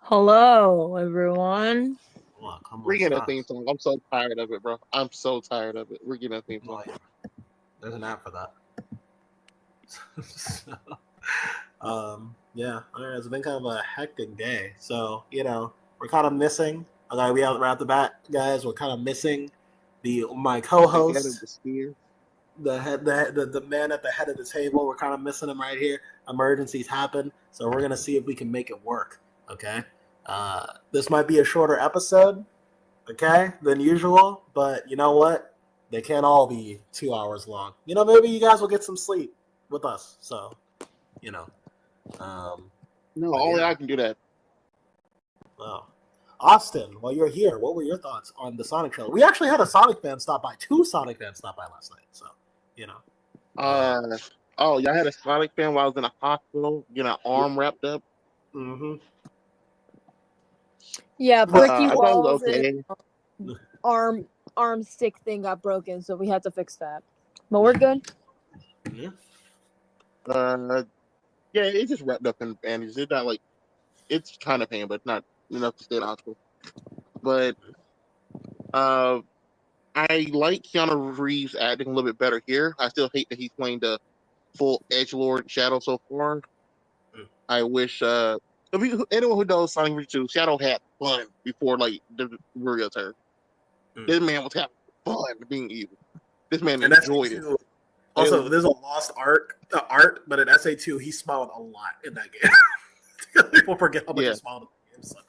Hello, everyone. Wow, ¿cómo We're getting a theme estás? song. I'm so tired of it, bro. I'm so tired of it. We're getting a theme song. Like, there's an app for that. So, yeah, it's been kind of a hectic day. So, we're kind of missing. Okay, we out right at the bat, guys. We're kind of missing my The head of co-host, the spear. the man at the head of the table. We're kind of missing him right here. Emergencies happen, so we're gonna see if we can make it work. Okay, this might be a shorter episode, okay, than usual. But you know what? They can't all be 2 hours long. Maybe you guys will get some sleep with us. So, you know, No, but only yeah. I can do that. Wow. Austin, while you're here, what were your thoughts on the Sonic trailer? We actually had a Sonic fan stop by. Two Sonic fans stopped by last night. So, you know. Oh, y'all had a Sonic fan while I was in a hospital, getting an arm wrapped up. Mm-hmm. Yeah, Bricky I thought it was Walls' okay. arm stick thing got broken, so we had to fix that. But we're good. Yeah. Uh, yeah, it's just wrapped up in bandages. It's not like it's kind of pain, but not enough to stay in the hospital. But uh, I like Keanu Reeves acting a little bit better here. I still hate that he's playing the full edgelord Shadow so far. I wish anyone who knows Sonic Ridge 2, Shadow had fun before like the real turn. This man was having fun being evil. This man And enjoyed it. SA2, also, there's a lost art, but in SA2, he smiled a lot in that game. People forget how much he smiled in the game. So,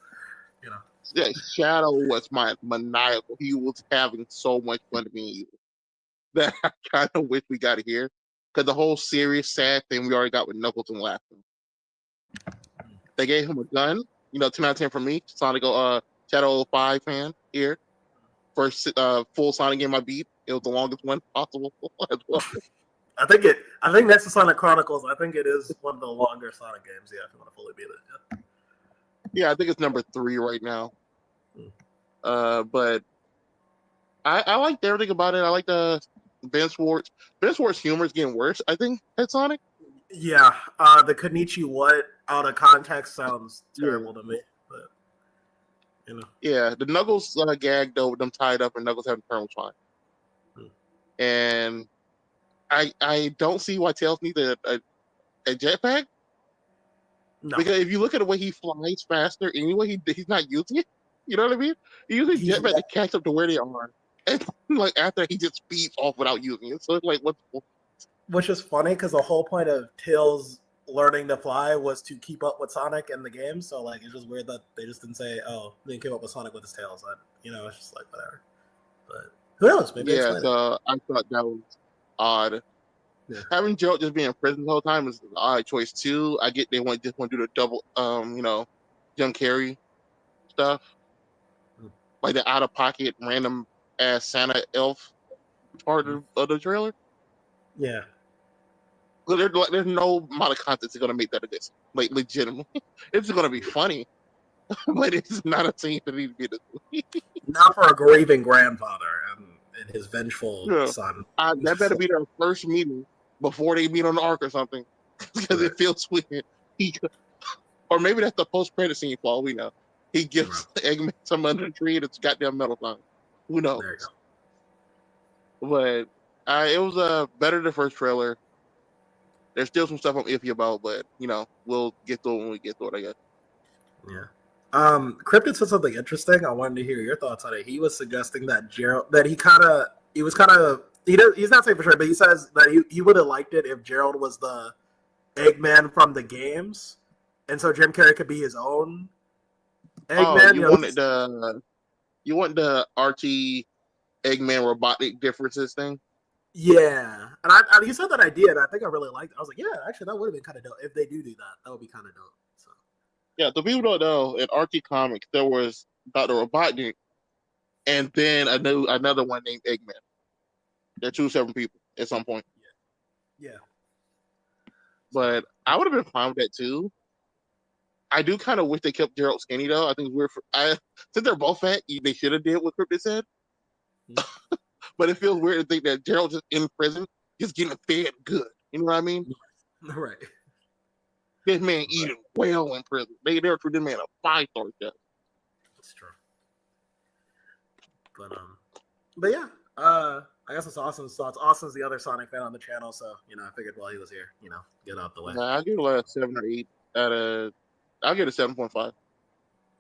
you know. Yeah, Shadow was maniacal. He was having so much fun being evil that I kind of wish we got here because the whole serious, sad thing we already got with Knuckles and laughing. They gave him a gun. 10 out of 10 for me. Sonic Shadow 5 fan here. First full Sonic game I beat. It was the longest one possible as well. I think next to Sonic Chronicles, I think it is one of the longer Sonic games. Yeah, if you want to fully beat it. Yeah, I think it's number 3 right now. But I liked everything about it. I like the Ben Schwartz. Ben Schwartz humor is getting worse, I think, at Sonic. Yeah, the Konichi what out of context sounds terrible to me, but Yeah, the Knuckles gag though, with them tied up and Knuckles having turn was fine. And I don't see why Tails needs a jetpack. No. Because if you look at the way he flies faster anyway, he's not using it. You know what I mean? He uses jetpack to catch up to where they are. And like after he just speeds off without using it. So it's like what's the point? Which is funny because the whole point of Tails learning to fly was to keep up with Sonic in the game. So like it's just weird that they just didn't say, "Oh, they didn't keep up with Sonic with his tails." It's just like whatever. But who knows? Maybe so I thought that was odd. Yeah. Having Gerald just being in prison the whole time is an odd choice too. I get they just want to do the double, Jim Carrey stuff, like the out of pocket random ass Santa elf part of the trailer. Yeah. There's no amount of content that's gonna make that a good, like legitimately. It's gonna be funny, but it's not a scene that needs to be in this movie. Not for a grieving grandfather and his vengeful son. That better be their first meeting before they meet on the arc or something, because it feels weird. Or maybe that's the post-credit scene for all we know. He gives Eggman some under the tree and it's goddamn metal sign. Who knows? There you go. But it was better than the first trailer. There's still some stuff I'm iffy about, but we'll get through it when we get through it, I guess. Yeah. Cryptid said something interesting. I wanted to hear your thoughts on it. He was suggesting that Gerald, that he's not saying for sure, but he says that he would have liked it if Gerald was the Eggman from the games, and so Jim Carrey could be his own Eggman. You want the RT Eggman robotic differences thing? Yeah, and you said that idea, and I think I really liked it. I was like, yeah, actually, that would have been kind of dope if they do that. That would be kind of dope. So. Yeah, the people don't know, in RT Comics there was Dr. Robotnik, and then another one named Eggman. They're two separate people at some point. Yeah. But I would have been fine with that too. I do kind of wish they kept Gerald skinny though. I think since they're both fat, they should have did what Cryptid said. But it feels weird to think that Gerald's just in prison, just getting fed good. You know what I mean? Right. This man eating well in prison. They there for this man a 5-star chef. That's true. But yeah, I guess it's Austin's thoughts. Austin's the other Sonic fan on the channel, so I figured while he was here, get out the way. I'll give it like a 7 or 8 I'll give it a 7.5.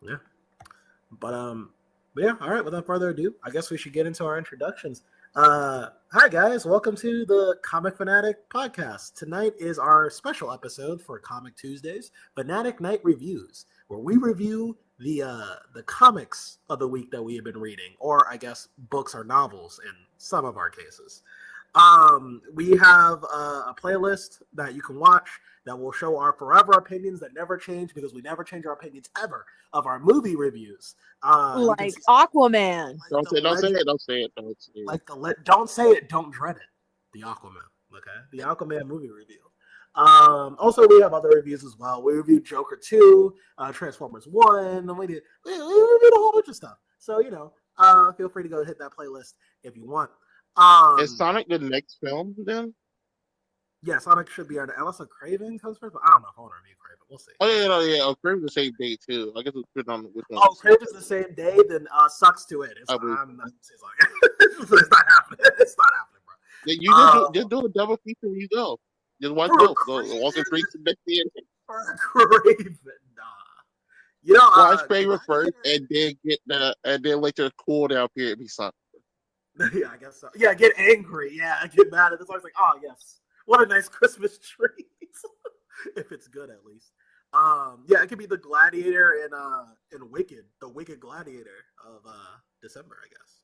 Yeah. But yeah, all right, without further ado, I guess we should get into our introductions. Hi guys, welcome to the Comic Phanatic podcast. Tonight is our special episode for Comic Tuesdays, Phanatic Night Reviews, where we review the comics of the week that we have been reading, or I guess books or novels in some of our cases. We have a playlist that you can watch that will show our forever opinions that never change, because we never change our opinions ever, of our movie reviews. Like Aquaman. Don't say it. Like don't say it, don't dread it. The Aquaman, okay? The Aquaman movie review. Also, we have other reviews as well. We reviewed Joker 2, Transformers 1, and we reviewed a whole bunch of stuff. So, feel free to go hit that playlist if you want. Is Sonic the next film then? Yeah, Sonic should be on it, unless a Craven comes first. But I don't know if I want to review Craven. We'll see. Oh yeah. Oh, Craven's the same day too. I guess it's put on which one. Oh, Craven's the same day. Then sucks to it. It's not happening. It's not happening, bro. Yeah, you just do a double feature when you go. Just watch both. Go walk and drink some next day. For Craven, nah. Watch Craven first, and then then wait till the cool down period be Sonic. Yeah, I guess so. Yeah, get angry. Yeah, get mad at this. I was like, oh yes, what a nice Christmas tree. If it's good, at least. Yeah, it could be the Gladiator in Wicked, the Wicked Gladiator of December, I guess.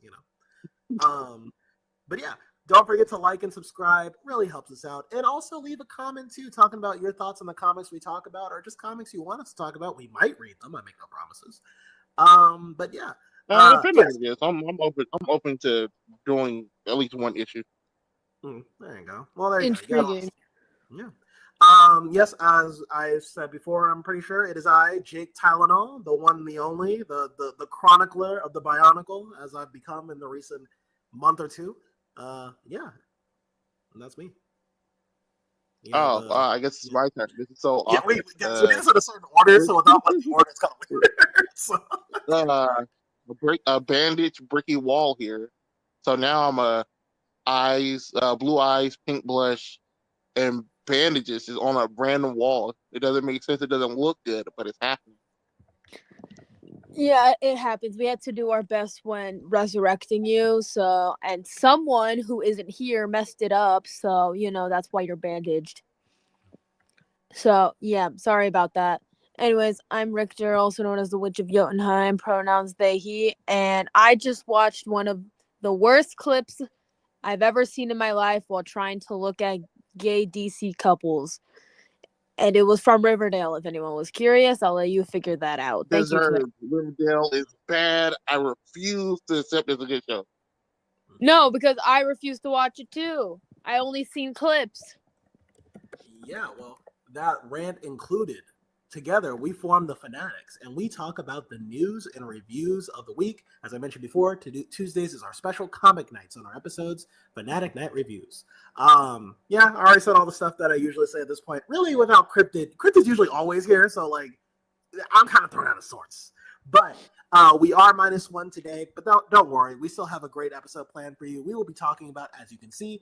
But yeah, don't forget to like and subscribe. Really helps us out, and also leave a comment too, talking about your thoughts on the comics we talk about, or just comics you want us to talk about. We might read them. I make no promises. But yeah. Yes. I'm open to doing at least one issue. There you go. Well, there you Intriguing. go. Yeah. Yes, as I said before, I'm pretty sure it is I, Jake Tylenol, the one, the only, the chronicler of the Bionicle, as I've become in the recent month or two. Yeah, and that's me. I guess it's my turn. This is so yeah, awkward. we get this in a certain order, so without the order, it's kind of weird. So. A bandage bricky wall here. So now I'm blue eyes, pink blush, and bandages is on a random wall. It doesn't make sense. It doesn't look good, but it's happening. Yeah, it happens. We had to do our best when resurrecting you. So, and someone who isn't here messed it up. So, that's why you're bandaged. So, yeah, sorry about that. Anyways, I'm Richter, also known as the Witch of Jotunheim, pronouns they, he, and I just watched one of the worst clips I've ever seen in my life while trying to look at gay DC couples. And it was from Riverdale. If anyone was curious, I'll let you figure that out. Thank you. Riverdale is bad. I refuse to accept it's a good show. No, because I refuse to watch it too. I only seen clips. Yeah, well, that rant included. Together, we form the Fanatics, and we talk about the news and reviews of the week. As I mentioned before, Tuesdays is our special comic nights on our episodes, Phanatic Night Reviews. Yeah, I already said all the stuff that I usually say at this point. Really, without Cryptid. Cryptid's usually always here, so I'm kind of thrown out of sorts. But we are -1 today, but don't worry, we still have a great episode planned for you. We will be talking about, as you can see,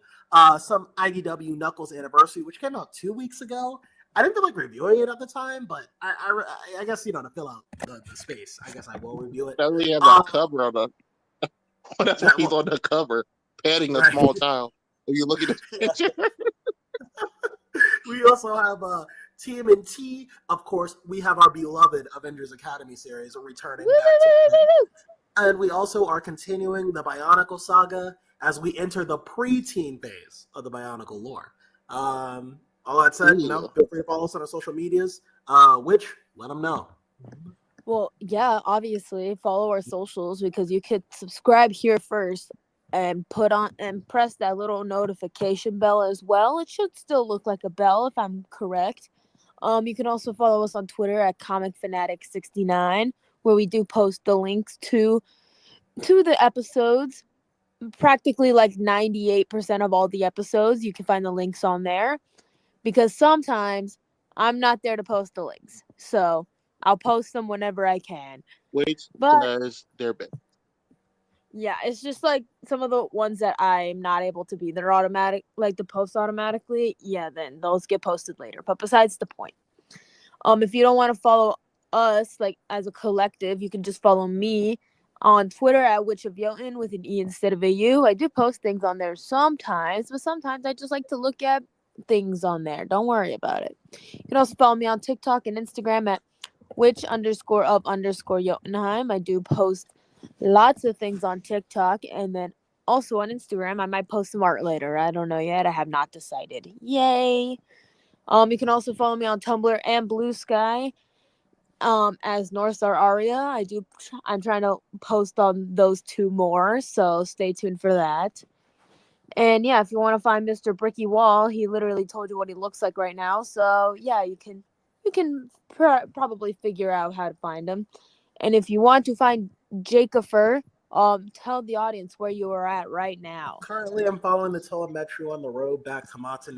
some IDW Knuckles Anniversary, which came out 2 weeks ago. I didn't feel like reviewing it at the time, but I guess, to fill out the space, I guess I will review it. That we have that cover on he's on the cover, patting a small child. Are you looking at the picture? We also have TMNT. Of course, we have our beloved Avengers Academy series returning back to and we also are continuing the Bionicle saga as we enter the pre-teen phase of the Bionicle lore. All that said, feel free to follow us on our social medias. Which, let them know. Well, yeah, obviously follow our socials, because you could subscribe here first and press that little notification bell as well. It should still look like a bell if I'm correct. You can also follow us on Twitter at ComicFanatic69, where we do post the links to the episodes. Practically 98% of all the episodes, you can find the links on there. Because sometimes I'm not there to post the links. So I'll post them whenever I can. Which But does their best. yeah, it's just like some of the ones that I'm not able to be there automatic, like the post automatically. Yeah, then those get posted later. But besides the point, if you don't want to follow us like as a collective, you can just follow me on Twitter at Witch of Jotun with an E instead of a U. I do post things on there sometimes, but sometimes I just like to look at things on there. Don't worry about it. You can also follow me on TikTok and Instagram at witch_of_Jotunheim. I do post lots of things on TikTok, and then also on Instagram. I might post some art later. I don't know yet. I have not decided. Yay. You can also follow me on Tumblr and Blue Sky as North Star Aria. I'm trying to post on those two more, so stay tuned for that. And yeah, if you want to find Mr. Bricky Wall, he literally told you what he looks like right now. So yeah, you can probably figure out how to find him. And if you want to find Jacofer, tell the audience where you are at right now. Currently, I'm following the Toa Metro on the road back to Metro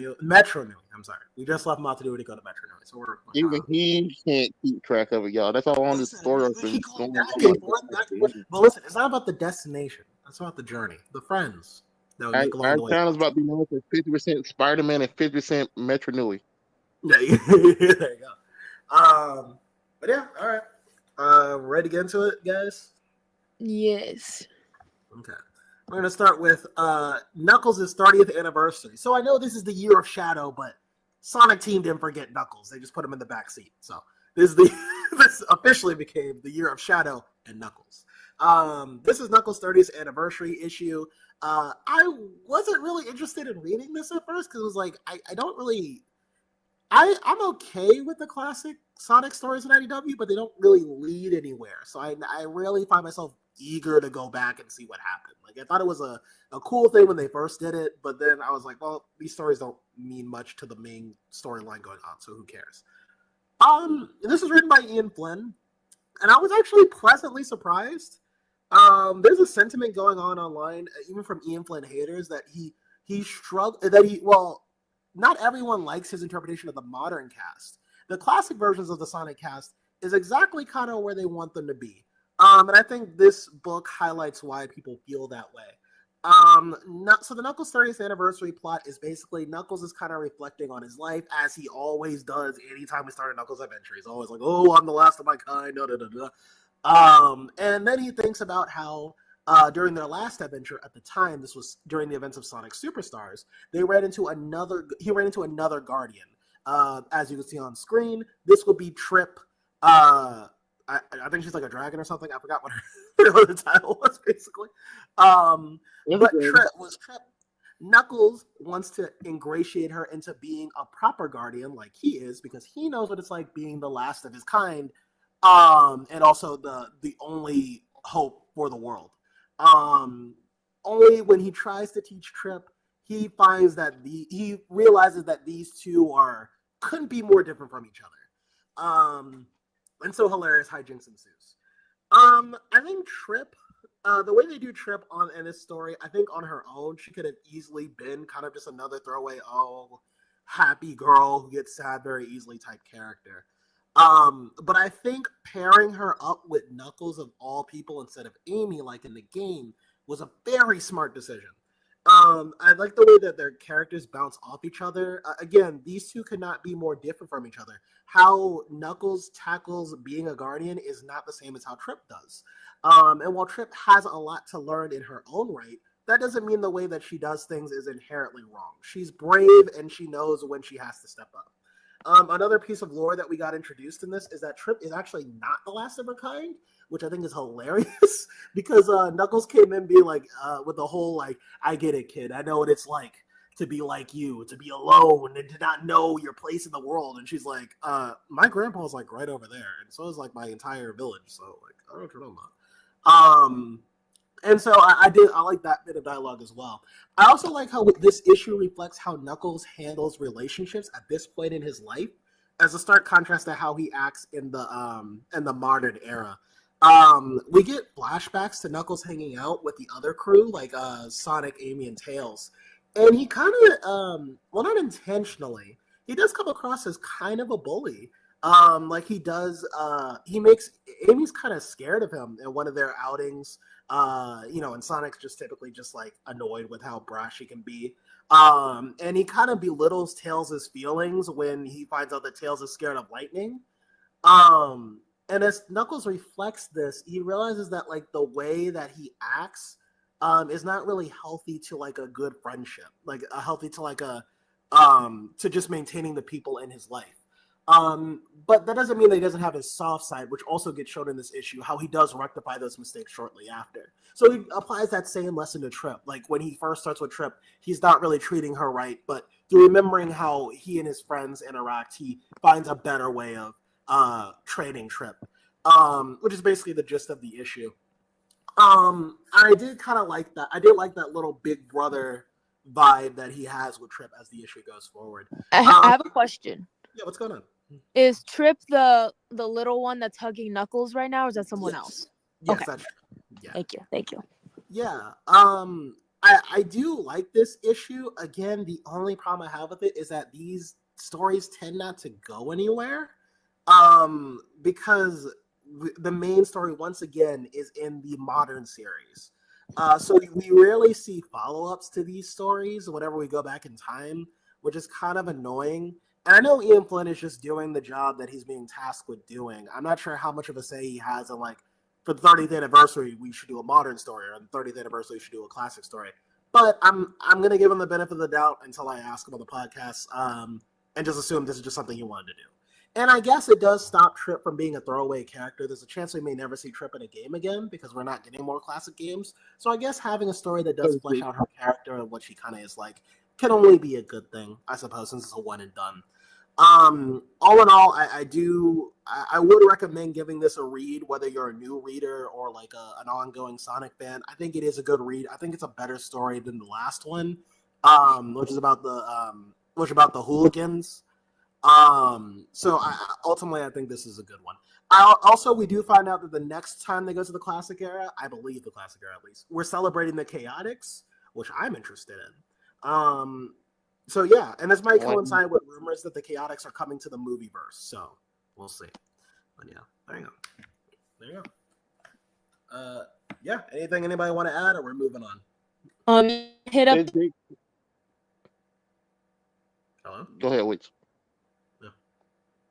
Nui. I'm sorry. We just left Metro Nui to go to Metro Nui. So we're Even he can't keep track of it, y'all. That's all on the story arc he and goes going back on and like forth, back and forth. this. But listen, it's not about the destination. It's about the journey, the friends that we make along Our the way. town is about to be known for 50% Spider-Man and 50% Metro Nui. Yeah, there you go. But yeah, all right. Ready to get into it, guys? Yes. Okay. We're gonna start with Knuckles' 30th anniversary. So I know this is the year of Shadow, but Sonic Team didn't forget Knuckles. They just put him in the back seat. So this officially became the year of Shadow and Knuckles. This is Knuckles' 30th anniversary issue. I wasn't really interested in reading this at first because it was like I don't really. I'm okay with the classic Sonic stories in IDW, but they don't really lead anywhere. So I rarely find myself eager to go back and see what happened. Like I thought it was a cool thing when they first did it, but then I was like, well, these stories don't mean much to the main storyline going on, so who cares? This was written by Ian Flynn, and I was actually pleasantly surprised. There's a sentiment going on online, even from Ian Flynn haters, that he struggled that he well. Not everyone likes his interpretation of the modern cast. The classic versions of the Sonic cast is exactly kind of where they want them to be. And I think this book highlights why people feel that way. So the Knuckles 30th anniversary plot is basically Knuckles is kind of reflecting on his life as he always does anytime we start a Knuckles adventure. He's always like, oh, I'm the last of my kind, da da da da. And then he thinks about how during their last adventure at the time, this was during the events of Sonic Superstars, he ran into another Guardian. As you can see on screen, this will be Trip. I think she's like a dragon or something. I forgot what her title was, basically. But Trip. Knuckles wants to ingratiate her into being a proper Guardian like he is, because he knows what it's like being the last of his kind, and also the only hope for the world. Only when he tries to teach Trip, he finds that he realizes that these two couldn't be more different from each other. And so hilarious hijinks ensues. I think Trip, the way they do Trip in this story, I think on her own, she could have easily been kind of just another throwaway, happy girl who gets sad very easily type character. But I think pairing her up with Knuckles of all people instead of Amy, like in the game, was a very smart decision. I like the way that their characters bounce off each other. Again, these two could not be more different from each other. How Knuckles tackles being a Guardian is not the same as how Trip does. And while Trip has a lot to learn in her own right, that doesn't mean the way that she does things is inherently wrong. She's brave and she knows when she has to step up. Another piece of lore that we got introduced in this is that Trip is actually not the last of her kind, which I think is hilarious because Knuckles came in being like, with the whole like, I get it, kid. I know what it's like to be like you, to be alone and to not know your place in the world. And she's like, my grandpa's like right over there, and so is like my entire village. So like, I don't know what you're talking about. And so I like that bit of dialogue as well. I also like how this issue reflects how Knuckles handles relationships at this point in his life, as a stark contrast to how he acts in the modern era. We get flashbacks to Knuckles hanging out with the other crew, like Sonic, Amy, and Tails, and he kind of, well, not intentionally, he does come across as kind of a bully. Like he does, he makes Amy's kind of scared of him in one of their outings. And Sonic's just typically just like annoyed with how brash he can be. And he kind of belittles Tails' feelings when he finds out that Tails is scared of lightning. And as Knuckles reflects this, he realizes that like the way that he acts is not really healthy to like a good friendship, like healthy to like to just maintaining the people in his life. But that doesn't mean that he doesn't have his soft side, which also gets shown in this issue, how he does rectify those mistakes shortly after. So he applies that same lesson to Trip. Like when he first starts with Trip, he's not really treating her right, but through remembering how he and his friends interact, he finds a better way of training Trip, which is basically the gist of the issue. I did kind of like that. I did like that little big brother vibe that he has with Trip as the issue goes forward. I have a question. Yeah, what's going on? Is Trip the little one that's hugging Knuckles right now, or is that someone else? Yes, okay. That's yeah. Thank you. Yeah. I do like this issue. Again, the only problem I have with it is that these stories tend not to go anywhere. Because the main story once again is in the modern series. So we rarely see follow-ups to these stories whenever we go back in time, which is kind of annoying. And I know Ian Flynn is just doing the job that he's being tasked with doing. I'm not sure how much of a say he has in, like, for the 30th anniversary, we should do a modern story, or on the 30th anniversary, we should do a classic story. But I'm going to give him the benefit of the doubt until I ask him on the podcast, and just assume this is just something he wanted to do. And I guess it does stop Trip from being a throwaway character. There's a chance we may never see Trip in a game again because we're not getting more classic games. So I guess having a story that does flesh out her character and what she kind of is like can only be a good thing, I suppose, since it's a one and done. All in all, I would recommend giving this a read, whether you're a new reader or like an ongoing Sonic fan. I think it is a good read. I think it's a better story than the last one, which is about the hooligans. So ultimately, I think this is a good one. We do find out that the next time they go to the classic era, I believe the classic era at least, we're celebrating the Chaotix, which I'm interested in. So yeah, and this might coincide with rumors that the Chaotix are coming to the movieverse. So we'll see. But yeah, there you go. Yeah. Anything anybody want to add, or we're moving on? Hit up Hello. Go ahead, Witch.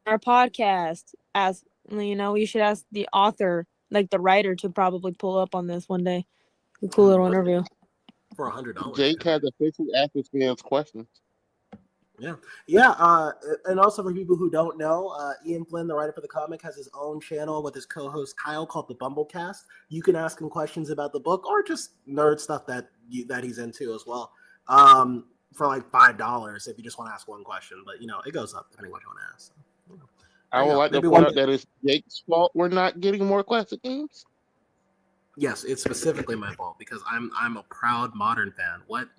Our podcast. As you should ask the author, like the writer, to probably pull up on this one day. A cool little interview. For $100. Jake has officially asked his fans questions. Yeah. And also for people who don't know, Ian Flynn, the writer for the comic, has his own channel with his co-host Kyle called the Bumblecast. You can ask him questions about the book or just nerd stuff that he's into as well. For like $5 if you just want to ask one question, but it goes up depending on what you want to ask. So, I would like to point out that it's Jake's fault we're not getting more classic games. Yes, it's specifically my fault because I'm a proud modern fan. What?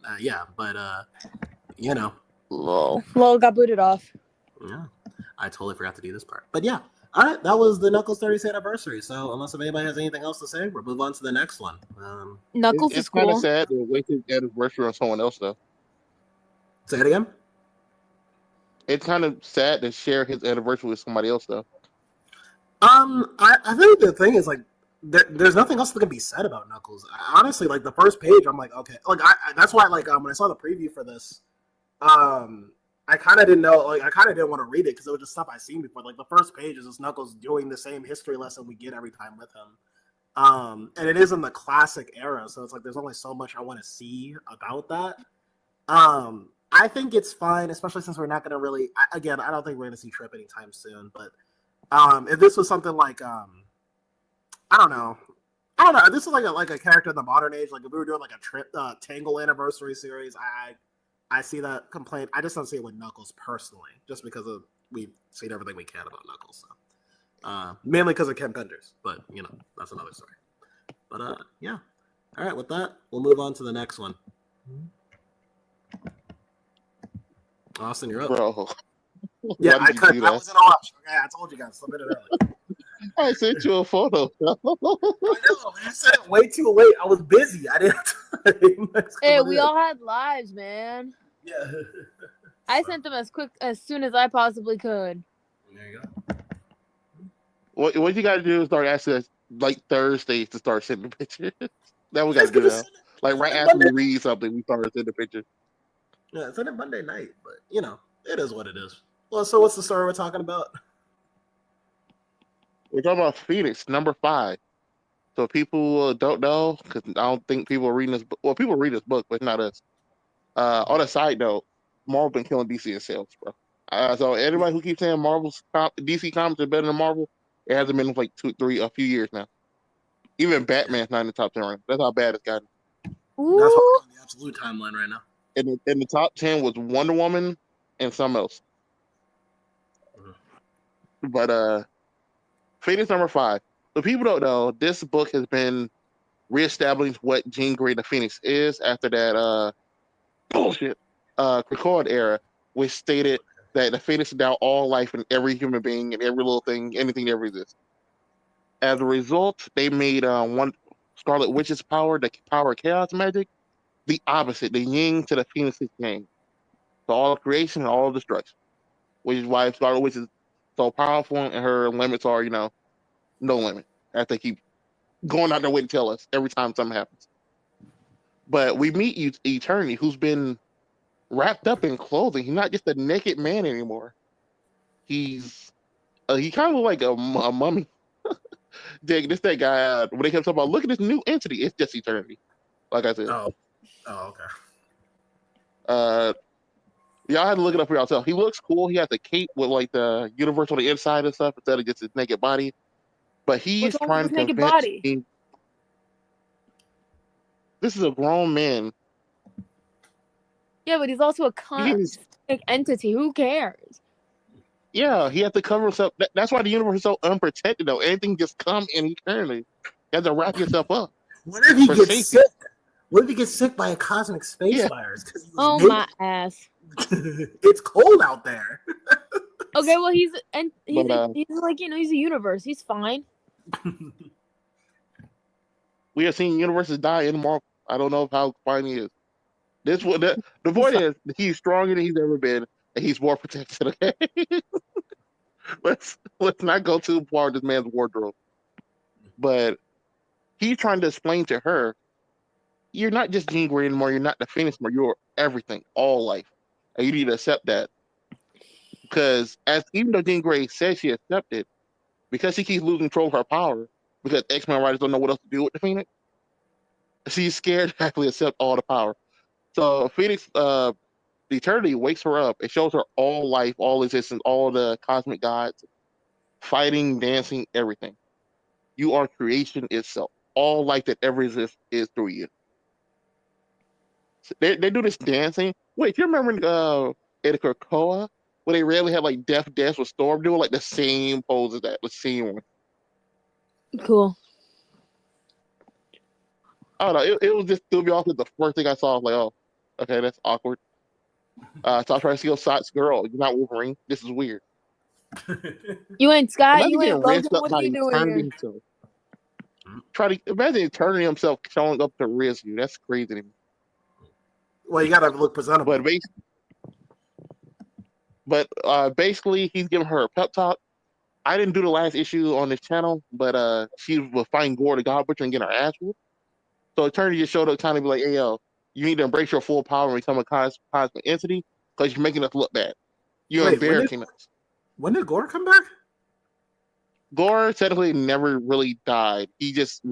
Lol got booted off. Yeah, I totally forgot to do this part. But yeah, all right, that was the Knuckles 30th anniversary. So unless anybody has anything else to say, we'll move on to the next one. Knuckles is cool. It's kind of sad to wait his anniversary on someone else, though. Say it again. It's kind of sad to share his anniversary with somebody else, though. I think the thing is like there's nothing else that can be said about Knuckles. Honestly, like the first page, I'm like, okay, like that's why like when I saw the preview for this, I kind of didn't know, like I kind of didn't want to read it because it was just stuff I've seen before. Like the first page is just Knuckles doing the same history lesson we get every time with him, and it is in the classic era, so it's like there's only so much I want to see about that. I think it's fine, especially since we're not going to really. Again, I don't think we're going to see Trip anytime soon. But if this was something like, I don't know. This is like a character in the modern age. Like if we were doing like a Trip Tangle anniversary series, I see that complaint. I just don't see it with Knuckles personally, just because we've seen everything we can about Knuckles. So mainly because of Ken Penders, but that's another story. But yeah. All right, with that, we'll move on to the next one. Austin, you're up. Bro. Yeah, I wasn't on watch. Okay, I told you guys. Submit it early. I sent you a photo. I know. You said it way too late. I was busy. I didn't have time. Hey, we all had lives, man. Yeah. I sent them as soon as I possibly could. There you go. What you got to do is start asking us like Thursdays to start sending pictures. That we You got guys to could do just now. Like right send it after Monday we night. read something, we start sending pictures. Yeah, send it Monday night. But it is what it is. Well, so what's the story we're talking about? We're talking about Phoenix #5. So people don't know because I don't think people are reading this book. Well, people read this book, but not us. On a side note, Marvel been killing DC in sales, bro. So anybody who keeps saying DC comics are better than Marvel, it hasn't been like a few years now. Even Yeah, Batman's not in the top 10 right now. That's how bad it's gotten. that's what Ooh. we're on the absolute timeline right now. In the top 10 was Wonder Woman and some else. Mhm. But Phoenix #5. So people don't know this book has been reestablishing what Jean Grey the Phoenix is after that bullshit Krakoa era, which stated that the Phoenix is now all life in every human being and every little thing, anything that ever exists. As a result, they made one Scarlet Witch's power, the power of chaos magic, the opposite, the yin to the Phoenix's yang. So all creation and all destruction, which is why Scarlet Witch is so powerful and her limits are, no limit. As they keep going out their way to tell us every time something happens. But we meet Eternity, who's been wrapped up in clothing. He's not just a naked man anymore. He kind of look like a mummy. That guy. When they kept talking about, look at this new entity, it's just Eternity. Like I said, Oh, okay. uh, y'all had to look it up for yourself. He looks cool. He has a cape with like the universe on the inside and stuff instead of just his naked body. But What's he's wrong with trying his to naked convince body? me. This is a grown man. Yeah, but he's also a He's cosmic entity. Who cares? Yeah, he has to cover himself. That's why the universe is so unprotected. Though anything just come in eternally, you have to wrap yourself up What if he for gets safety. sick? What if he gets sick by a cosmic space Yeah, virus because he was Oh naked? my ass. It's cold out there. Okay, well but he's like he's a universe. He's fine. we have seen universes die in Marvel. I don't know how fine he is. This what the He's point fine. is. He's stronger than he's ever been, and he's more protected. Okay, let's not go too far in this man's wardrobe. But he's trying to explain to her, you're not just Jean Grey anymore. You're not the Phoenix anymore. You're everything, all life, and you need to accept that. Because as even though Jean Grey says she accepted, because she keeps losing control of her power, because X-Men writers don't know what else to do with the Phoenix, she's scared to actually accept all the power. So Phoenix, the Eternity wakes her up. It shows her all life, all existence, all the cosmic gods, fighting, dancing, everything. You are creation itself. All life that ever exists is through you. So they do this dancing. Wait, you remember in Krakoa where they rarely had like Death Dance with Storm doing like the same pose as that, the same one. Cool. I don't know. It was just threw me off. The first thing I saw, I was like, oh, okay, that's awkward. So I was trying to see, Scott's girl. You're not Wolverine. This is weird. You ain't Scott. Imagine You getting ain't Logan. rinsed up What are by you doing Eternity here? himself. Imagine Eternity himself showing up to risk you. That's crazy to me. Well, you gotta look presentable. But basically, he's giving her a pep talk. I didn't do the last issue on this channel, but she was fighting Gore the God Butcher and getting her ass whooped. So Eternity just showed up, kind of be like, "Hey, yo, you need to embrace your full power and become a cosmic entity because you're making us look bad. You're Wait, embarrassing us." when did Gore come back? Gore technically never really died. He just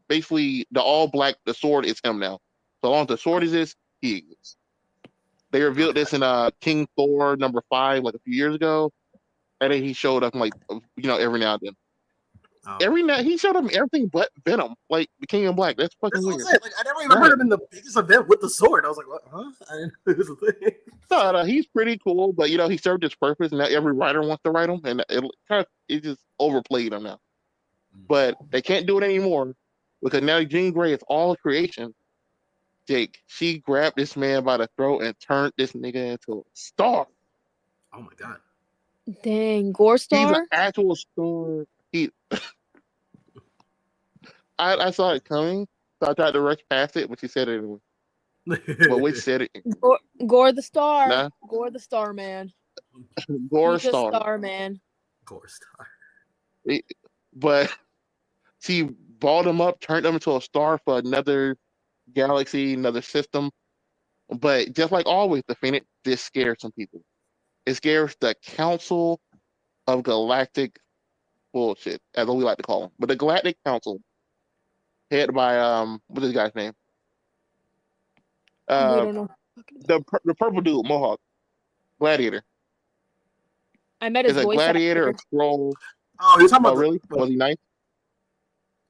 basically the all black. The sword is him now. So long as the sword exists, he exists. They revealed Okay. this in King Thor #5 like a few years ago, and then he showed up like every now and then. Oh. Every night he showed up in everything but Venom, like the King in Black. That's fucking That's what I'm weird. saying. Like, I never even Right. heard him in the biggest event with the sword. I was like, what? Huh? I didn't know this was a thing. No, he's pretty cool, but he served his purpose. Now every writer wants to write him, and it just overplayed him now. But they can't do it anymore because now Jean Grey is all creation. Jake, she grabbed this man by the throat and turned this nigga into a star. Oh my god. Dang, Gore He's an Star. actual star. I saw it coming, so I tried to rush past it, but she said it anyway. but which said it? Gore the star. Nah, Gore the star man. Gore He's a Star. star man. Core star. But she balled him up, turned him into a star for another galaxy, another system. But just like always, the Phoenix, this scares some people. It scares the Council of Galactic bullshit, as we like to call them. But the Galactic Council, headed by what's this guy's name? We Uh, don't know. the purple dude, Mohawk, Gladiator. I met Is his a voice Gladiator a actor. scroll? Oh, you're talking Oh, about really? Was he nice?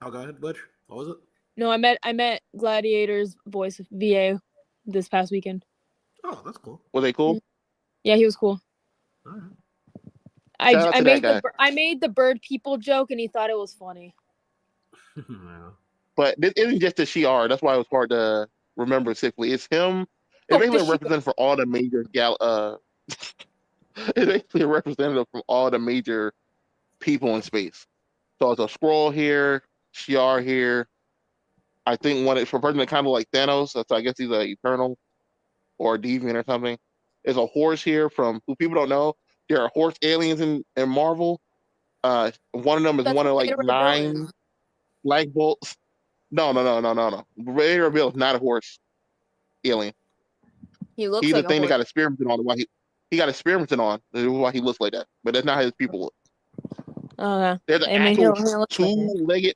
Oh, go ahead, Butch. What was it? No, I met Gladiator's voice VA this past weekend. Oh, that's cool. Was they cool? Yeah, he was cool. All right. Shout out I to that made guy. I made the bird people joke and he thought it was funny. Yeah. But this isn't just the Shi'ar. That's why it was hard to remember simply. It's him. It's Oh, the basically a shit. representative for all the major it's basically a representative from all the major people in space. So it's a scroll here, Shi'ar here. I think one is for a person that kind of like Thanos. So I guess he's a Eternal or a Deviant or something. There's a horse here from who people don't know. There are horse aliens in Marvel. One of them is That's one what of like Beta Ray Bill 9 is. Black Bolts. No. Raider Bill is not a horse alien. He looks He's the like a thing that horse. got experimented on. Why he got experimented on. This is why he looks like that. But that's not how his people look. Oh yeah. There's an I mean, actual he looks like it. two-legged.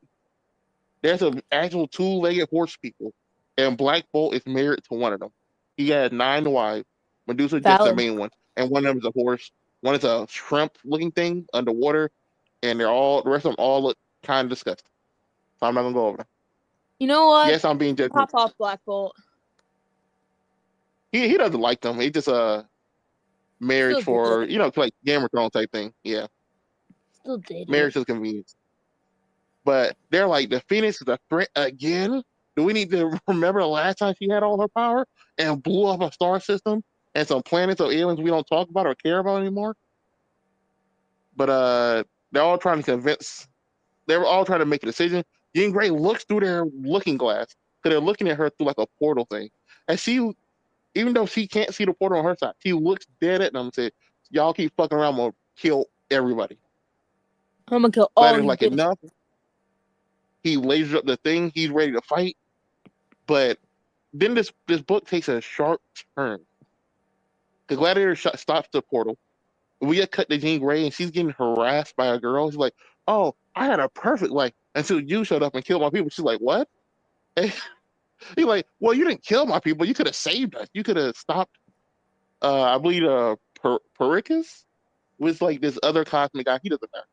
There's an actual two-legged horse people, and Black Bolt is married to one of them. He has 9 wives. Medusa just the Valid. main one, and one of them is a horse. One is a shrimp-looking thing underwater, and the rest of them all look kind of disgusting. So I'm not gonna go over them. You know what? Yes, I'm being judgmental. Pop off Black Bolt. He doesn't like them. He just marriage Still for good. like Game of Thrones type thing. Yeah, Still did it. marriage is convenience. But they're like the Phoenix is a threat again. Do we need to remember the last time she had all her power and blew up a star system and some planets of aliens we don't talk about or care about anymore? But they're all trying to convince. They were all trying to make a decision. Jean Grey looks through their looking glass because they're looking at her through like a portal thing, and she, even though she can't see the portal on her side, she looks dead at them and says, "Y'all keep fucking around, I'm gonna kill everybody." I'm gonna kill all Gladiator's you like, bitches. enough. He lasers up the thing. He's ready to fight. But then this book takes a sharp turn. The Gladiator stops the portal. We get cut to Jean Grey, and she's getting harassed by a girl. She's like, "Oh, I had a perfect life until you showed up and killed my people." She's like, "What?" And he's like, "Well, you didn't kill my people. You could have saved us. You could have stopped." I believe Pericus was like this other cosmic guy. He doesn't matter.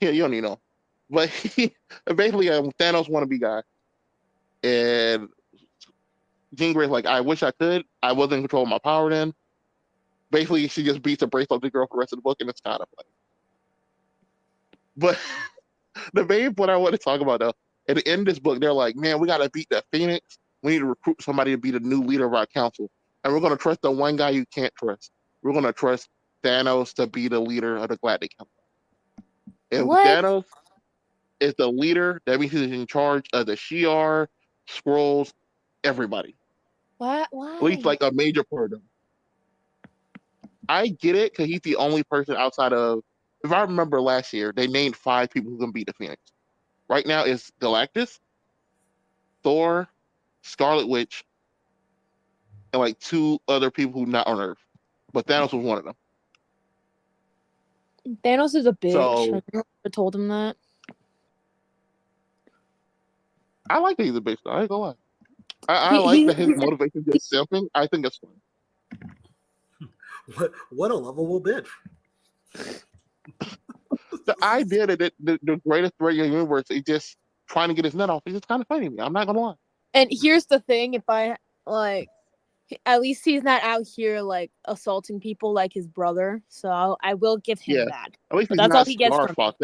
Yeah, you don't even know. But he basically a Thanos wannabe guy. And Jean Grey's like, I wish I could. I wasn't in control of my power then. Basically, she just beats the brace off the girl for the rest of the book, and it's kind of funny. But the main point I want to talk about, though, at the end of this book, they're like, man, we got to beat the Phoenix. We need to recruit somebody to be the new leader of our council. And we're going to trust the one guy you can't trust. We're going to trust Thanos to be the leader of the Galactic Council. If What? Thanos is the leader, that means he's in charge of the Shi'ar, Skrulls, everybody. What? At least Why? like a major part of them. I get it because he's the only person outside of. If I remember last year, they named 5 people who can beat the Phoenix. Right now, it's Galactus, Thor, Scarlet Witch, and like 2 other people who not on Earth. But Thanos was one of them. Thanos is a bitch. So I never told him that. I like that he's a bitch. Though. I ain't gonna lie. I He, like he that his he's motivation is just simping. I think it's fun. What a lovable bitch. The idea that the greatest threat in the universe is just trying to get his nut off is just kind of funny to me. I'm not gonna lie. and here's the thing: if I like, at least he's not out here like assaulting people like his brother. So I will give him Yeah, that. at least But he's that's all not he gets Star from me. Fox.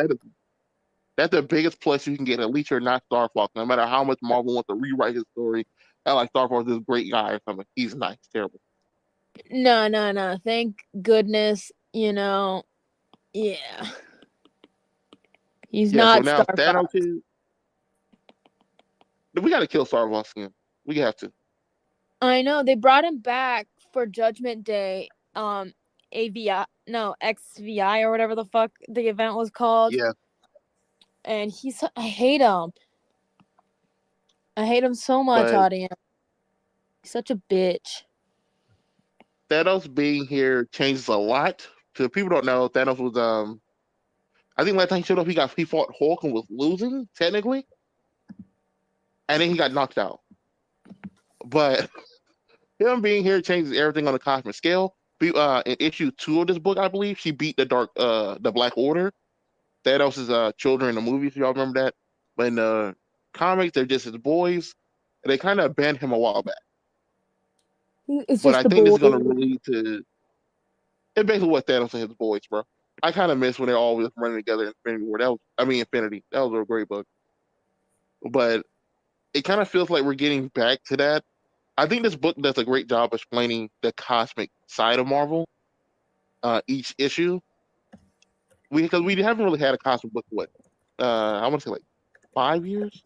That's the biggest plus you can get. At least you're not Star Fox. No matter how much Marvel wants to rewrite his story, and like Star Fox is a great guy or something. He's nice, terrible. No. Thank goodness. Yeah. He's Yeah, so not now Star Thanos Fox. is. We got to kill Star Fox again. We have to. I know they brought him back for Judgment Day. AVI, no, XVI or whatever the fuck the event was called. Yeah, And I hate him. I hate him so much, but audience. He's such a bitch. Thanos being here changes a lot. So people don't know, Thanos was I think last time he showed up, he fought Hulk and was losing technically, and then he got knocked out. But him being here changes everything on the cosmic scale. In issue 2 of this book, I believe she beat the Black Order. Thanos' children in the movies. Y'all remember that? But in the comics, they're just his boys. And they kind of banned him a while back. It's But just I the think this boy. is going to lead to it's basically what Thanos and his boys, bro. I kind of miss when they're all running together in Infinity War. Infinity. That was a great book. But it kind of feels like we're getting back to that. I think this book does a great job explaining the cosmic side of Marvel. Each issue, because we haven't really had a cosmic book. I want to say like 5 years.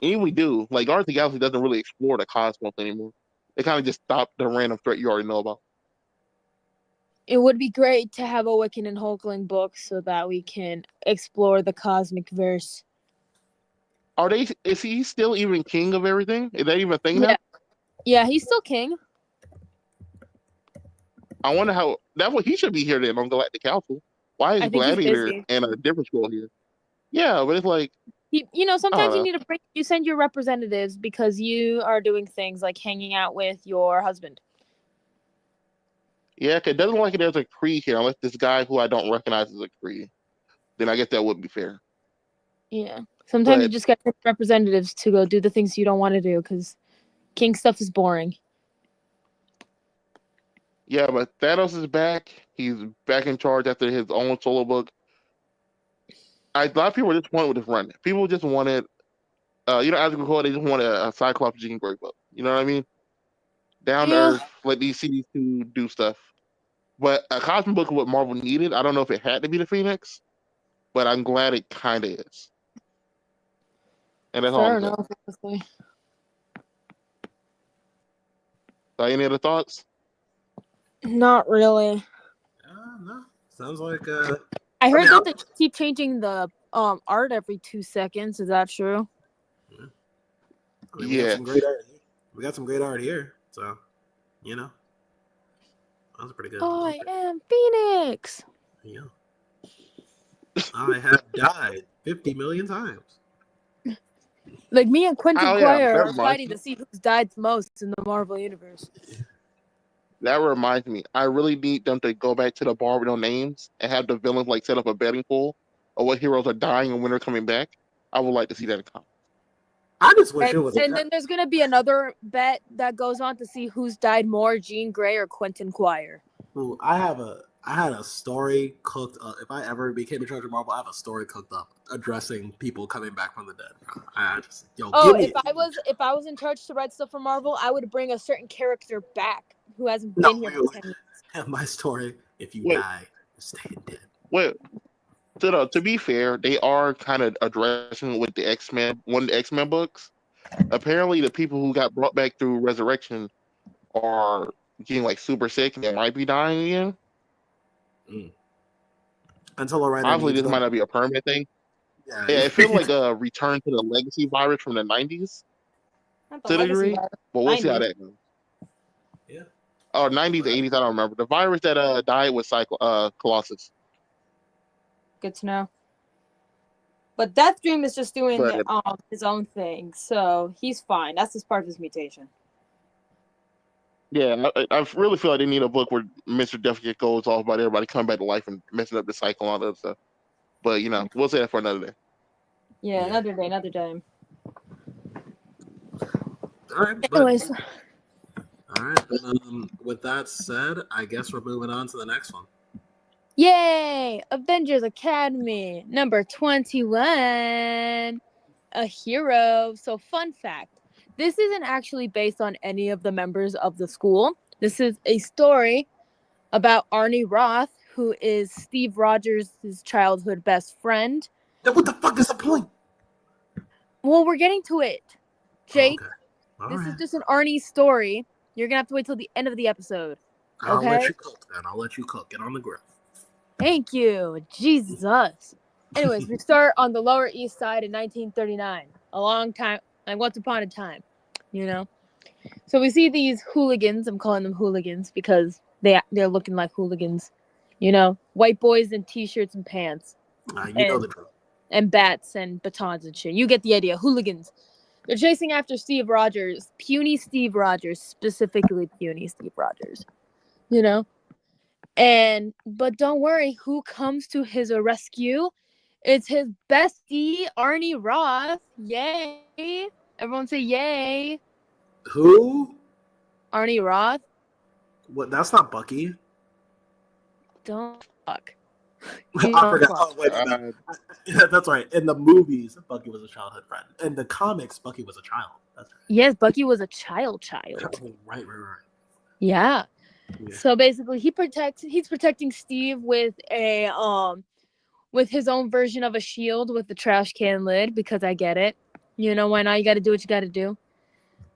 Even we do, like Guardians of the Galaxy doesn't really explore the cosmos anymore. They kind of just stop the random threat you already know about. It would be great to have a Wiccan and Hulkling book so that we can explore the cosmic verse. Is he still even king of everything? Is that even a thing Yeah. now? Yeah, he's still king. I wonder how. That's what he should be here then on Galactic Council. Why is I think he's Gladiator busy. and a different scroll here? Yeah, but it's like, I Sometimes don't know. you send your representatives because you are doing things like hanging out with your husband. Yeah, 'cause it doesn't look like there's a Kree here, unless this guy who I don't recognize is a Kree. Then I guess that would be fair. Yeah. Sometimes you But just get representatives to go do the things you don't want to do because king stuff is boring. yeah, but Thanos is back. He's back in charge after his own solo book. A lot of people were disappointed with this run. People just wanted, as we call it, they just wanted a Cyclops Jean Grey book. You know what I mean? Down to Yeah. earth, let these cities to do stuff. But a cosmic book is what Marvel needed. I don't know if it had to be the Phoenix, but I'm glad it kind of is. And that's all Fair I'm saying. enough, honestly. So, any other thoughts? Not really. No. Sounds like I I heard mean, that they keep changing the art every 2 seconds. Is that true? we got Yeah. some great art. We got some great art here. So, that was pretty good. I am Phoenix. Yeah. I have died 50 million times. Like me and Quentin Oh yeah, Quire that are reminds fighting me. to see who's died the most in the Marvel universe. That reminds me. I really need them to go back to the bar with no names and have the villains like set up a betting pool of what heroes are dying and when they're coming back. I would like to see that in comics. I just wish it was. And then there's gonna be another bet that goes on to see who's died more, Jean Grey or Quentin Quire. Ooh, I had a story cooked up. If I ever became in charge of Marvel, I have a story cooked up addressing people coming back from the dead. I just give me If I was in charge to write stuff for Marvel, I would bring a certain character back who hasn't no. been here for 10 years. My story. If you Wait, die, you're staying dead. wait. To be fair, they are kind of addressing with the X-Men, one of the X-Men books. Apparently, the people who got brought back through Resurrection are getting like super sick and they might be dying again. Until a writer Obviously, needs this them. might not be a permanent thing. Yeah, Yeah, it feels like a return to the legacy virus from the 90s to a degree, but we'll see how that goes. Yeah. Oh, 90s, 80s, I don't remember. The virus that died was Colossus. Good to know. But Deathstream is just doing But his own thing, so he's fine. That's just part of his mutation. yeah, I really feel like they need a book where Mr. Death just goes off about everybody coming back to life and messing up the cycle and all that other stuff. But we'll say that for another day. Yeah, another day, another time. All right. Anyways. All right. With that said, I guess we're moving on to the next one. Yay! Avengers Academy number 21. A hero. So, fun fact. This isn't actually based on any of the members of the school. This is a story about Arnie Roth, who is Steve Rogers' childhood best friend. Then what the fuck is the point? Well, we're getting to it. Jake, All This is right. just an Arnie story. You're gonna have to wait till the end of the episode. I'll let Okay? you cook then. I'll let you cook. Get on the grill. Thank you. Jesus. Anyways, we start on the Lower East Side in 1939. A long time, like once upon a time, you know. So we see these hooligans. I'm calling them hooligans because they're looking like hooligans, you know, white boys in t-shirts and pants, You know the drill. and bats and batons and shit. You get the idea. Hooligans. They're chasing after Steve Rogers, puny Steve Rogers, specifically puny Steve Rogers. You know, but don't worry, who comes to his rescue? It's his bestie, Arnie Roth. Yay! Everyone say yay. Who? Arnie Roth. What? That's not Bucky. Don't fuck. I forgot. Oh, wait, no. Uh, Yeah, that's right. In the movies, Bucky was a childhood friend. In the comics, Bucky was a child. That's right. Yes, Bucky was a child. Right. Yeah. Yeah. So basically he's protecting Steve with with his own version of a shield with the trash can lid, because I get it. You know, why not? You gotta do what you gotta do.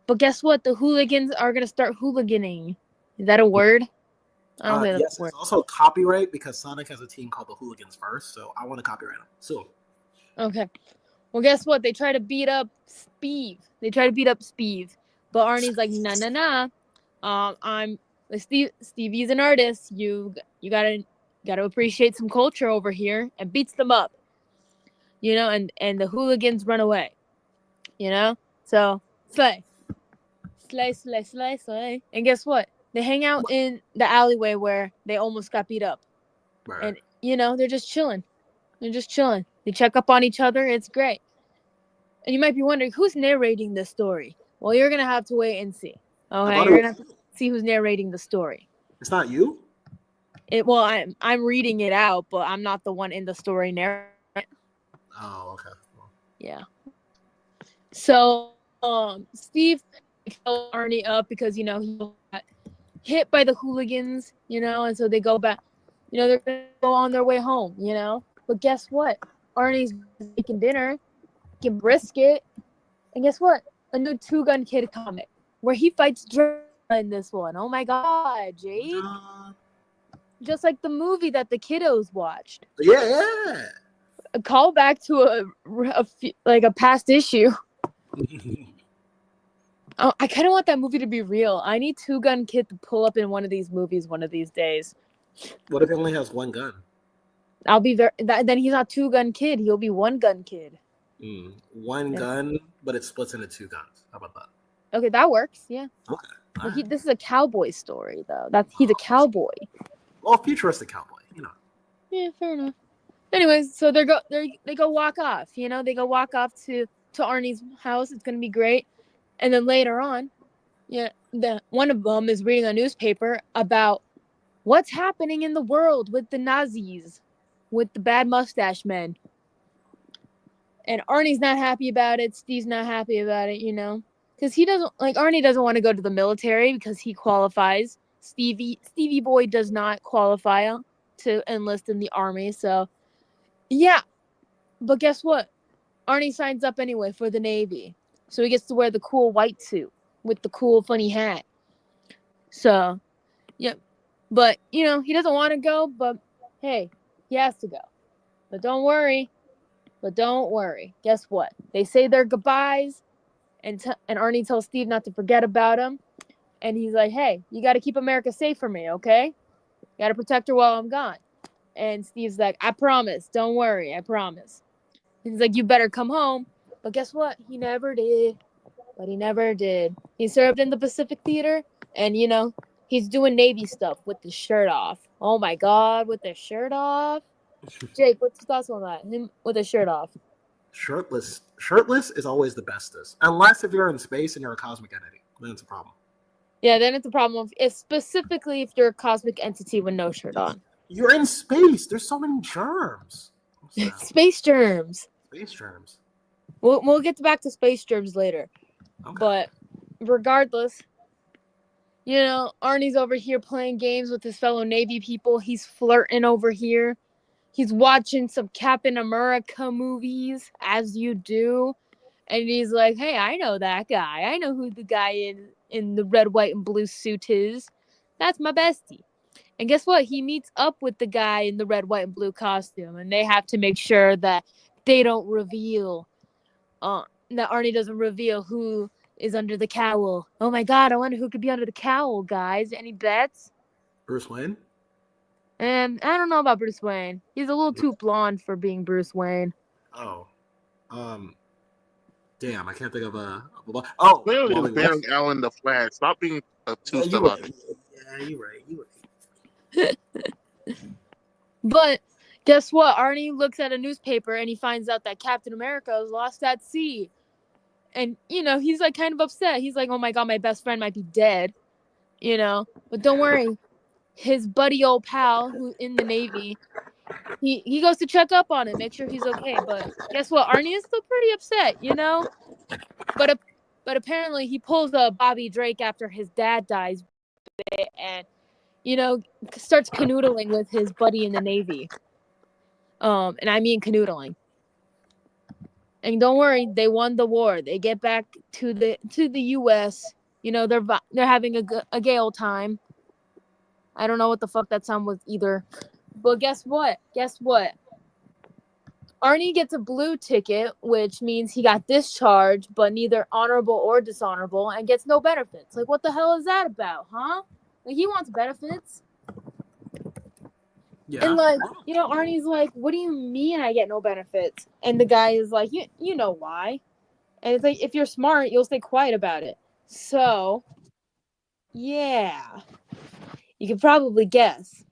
But guess what? The hooligans are gonna start hooliganing. Is that a word? I don't think that's Yes, a word. it's also copyright because Sonic has a team called the Hooligans first, so I want to copyright them. So, Okay. Well, guess what? They try to beat up Steve. But Arnie's like, nah. I'm Stevie's an artist. You gotta appreciate some culture over here, and beats them up. You know, and the hooligans run away. You know, so slay. And guess what? They hang out in the alleyway where they almost got beat up, right. and you know they're just chilling. They check up on each other. It's great. And you might be wondering who's narrating this story. Well, you're gonna have to wait and see. I Okay, thought you're it gonna was have to you. see who's narrating the story. It's not you? Well, I'm reading it out, but I'm not the one in the story narrating it. Oh, okay. Well, Yeah. So, Steve tells Arnie up because you know he got hit by the hooligans, you know, and so they go back. You know, they're gonna go on their way home, you know. But guess what? Arnie's making dinner, making brisket, and guess what? A new Two Gun Kid comic where he fights Dracula in this one. Oh my god, Jake! Just like the movie that the kiddos watched. Yeah. A callback to a past issue. Oh, I kind of want that movie to be real. I need Two Gun Kid to pull up in one of these movies one of these days. What if he only has one gun? I'll be then he's not Two Gun Kid. He'll be One Gun Kid. One gun, but it splits into two guns. How about that? Okay, that works. Yeah. Okay. Well, this is a cowboy story though. He's a cowboy. Well, futuristic cowboy, you know. Yeah, fair enough. Anyways, so they go walk off. You know, they go walk off to Arnie's house. It's gonna be great. And then later on, yeah, one of them is reading a newspaper about what's happening in the world with the Nazis, with the bad mustache men. And Arnie's not happy about it. Steve's not happy about it, you know, because Arnie doesn't want to go to the military because he qualifies. Stevie Boy does not qualify to enlist in the army. So, yeah. But guess what? Arnie signs up anyway for the Navy. So he gets to wear the cool white suit with the cool funny hat. So, yeah. But, you know, he doesn't want to go, but hey, he has to go. But don't worry. Guess what? They say their goodbyes, and Arnie tells Steve not to forget about him. And he's like, hey, you got to keep America safe for me, okay? You got to protect her while I'm gone. And Steve's like, I promise. Don't worry. I promise. He's like, you better come home. But guess what? He never did. He served in the Pacific Theater, and, you know, he's doing Navy stuff with the shirt off. Oh, my God, with the shirt off. Jake, what's your thoughts on that? Him with his shirt off. Shirtless is always the bestest. Unless if you're in space and you're a cosmic entity. Then it's a problem. Yeah, then it's a problem specifically if you're a cosmic entity with no shirt on. You're in space. There's so many germs. Space germs. Space germs. We'll get back to space germs later. Okay. But regardless, you know, Arnie's over here playing games with his fellow Navy people. He's flirting over here. He's watching some Captain America movies, as you do. And he's like, hey, I know that guy. I know who the guy in the red, white, and blue suit is. That's my bestie. And guess what? He meets up with the guy in the red, white, and blue costume, and they have to make sure that they don't reveal, that Arnie doesn't reveal who is under the cowl. Oh my god, I wonder who could be under the cowl, guys. Any bets? Bruce Wayne? And I don't know about Bruce Wayne. He's a little too blonde for being Bruce Wayne. Oh. Damn, I can't think of a. Oh, Clearly, it's Wally Barry West. Allen the Flash. Stop being Yeah, obtuse you about right. it. Yeah, you right. You right. But guess what? Arnie looks at a newspaper and he finds out that Captain America is lost at sea. And, he's like kind of upset. He's like, oh my god, my best friend might be dead. But don't worry. His buddy old pal who's in the Navy, he goes to check up on him, make sure he's okay. But guess what? Arnie is still pretty upset. But but apparently he pulls a Bobby Drake after his dad dies and starts canoodling with his buddy in the Navy. And I mean canoodling. And don't worry, they won the war. They get back to the U.S. They're having a gay old time. I don't know what the fuck that sound was either. But guess what? Arnie gets a blue ticket, which means he got discharged, but neither honorable or dishonorable, and gets no benefits. Like, what the hell is that about, huh? Like, he wants benefits. Yeah. And, Arnie's like, what do you mean I get no benefits? And the guy is like, you know why. And it's like, if you're smart, you'll stay quiet about it. So, yeah. You could probably guess.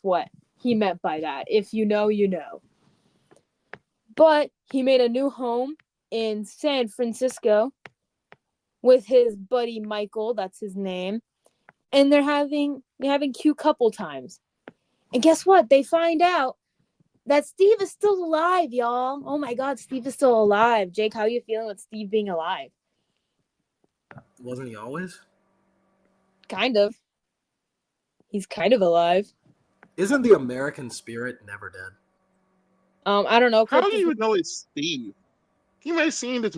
What he meant by that. If you know, you know. But he made a new home in San Francisco with his buddy Michael, that's his name. And they're having cute couple times. And guess what? They find out that Steve is still alive, y'all. Oh my god, Steve is still alive. Jake, how are you feeling with Steve being alive? Wasn't he always? Kind of. He's kind of alive. Isn't the American spirit never dead? I don't know. How do you know it's Steve? You may have seen this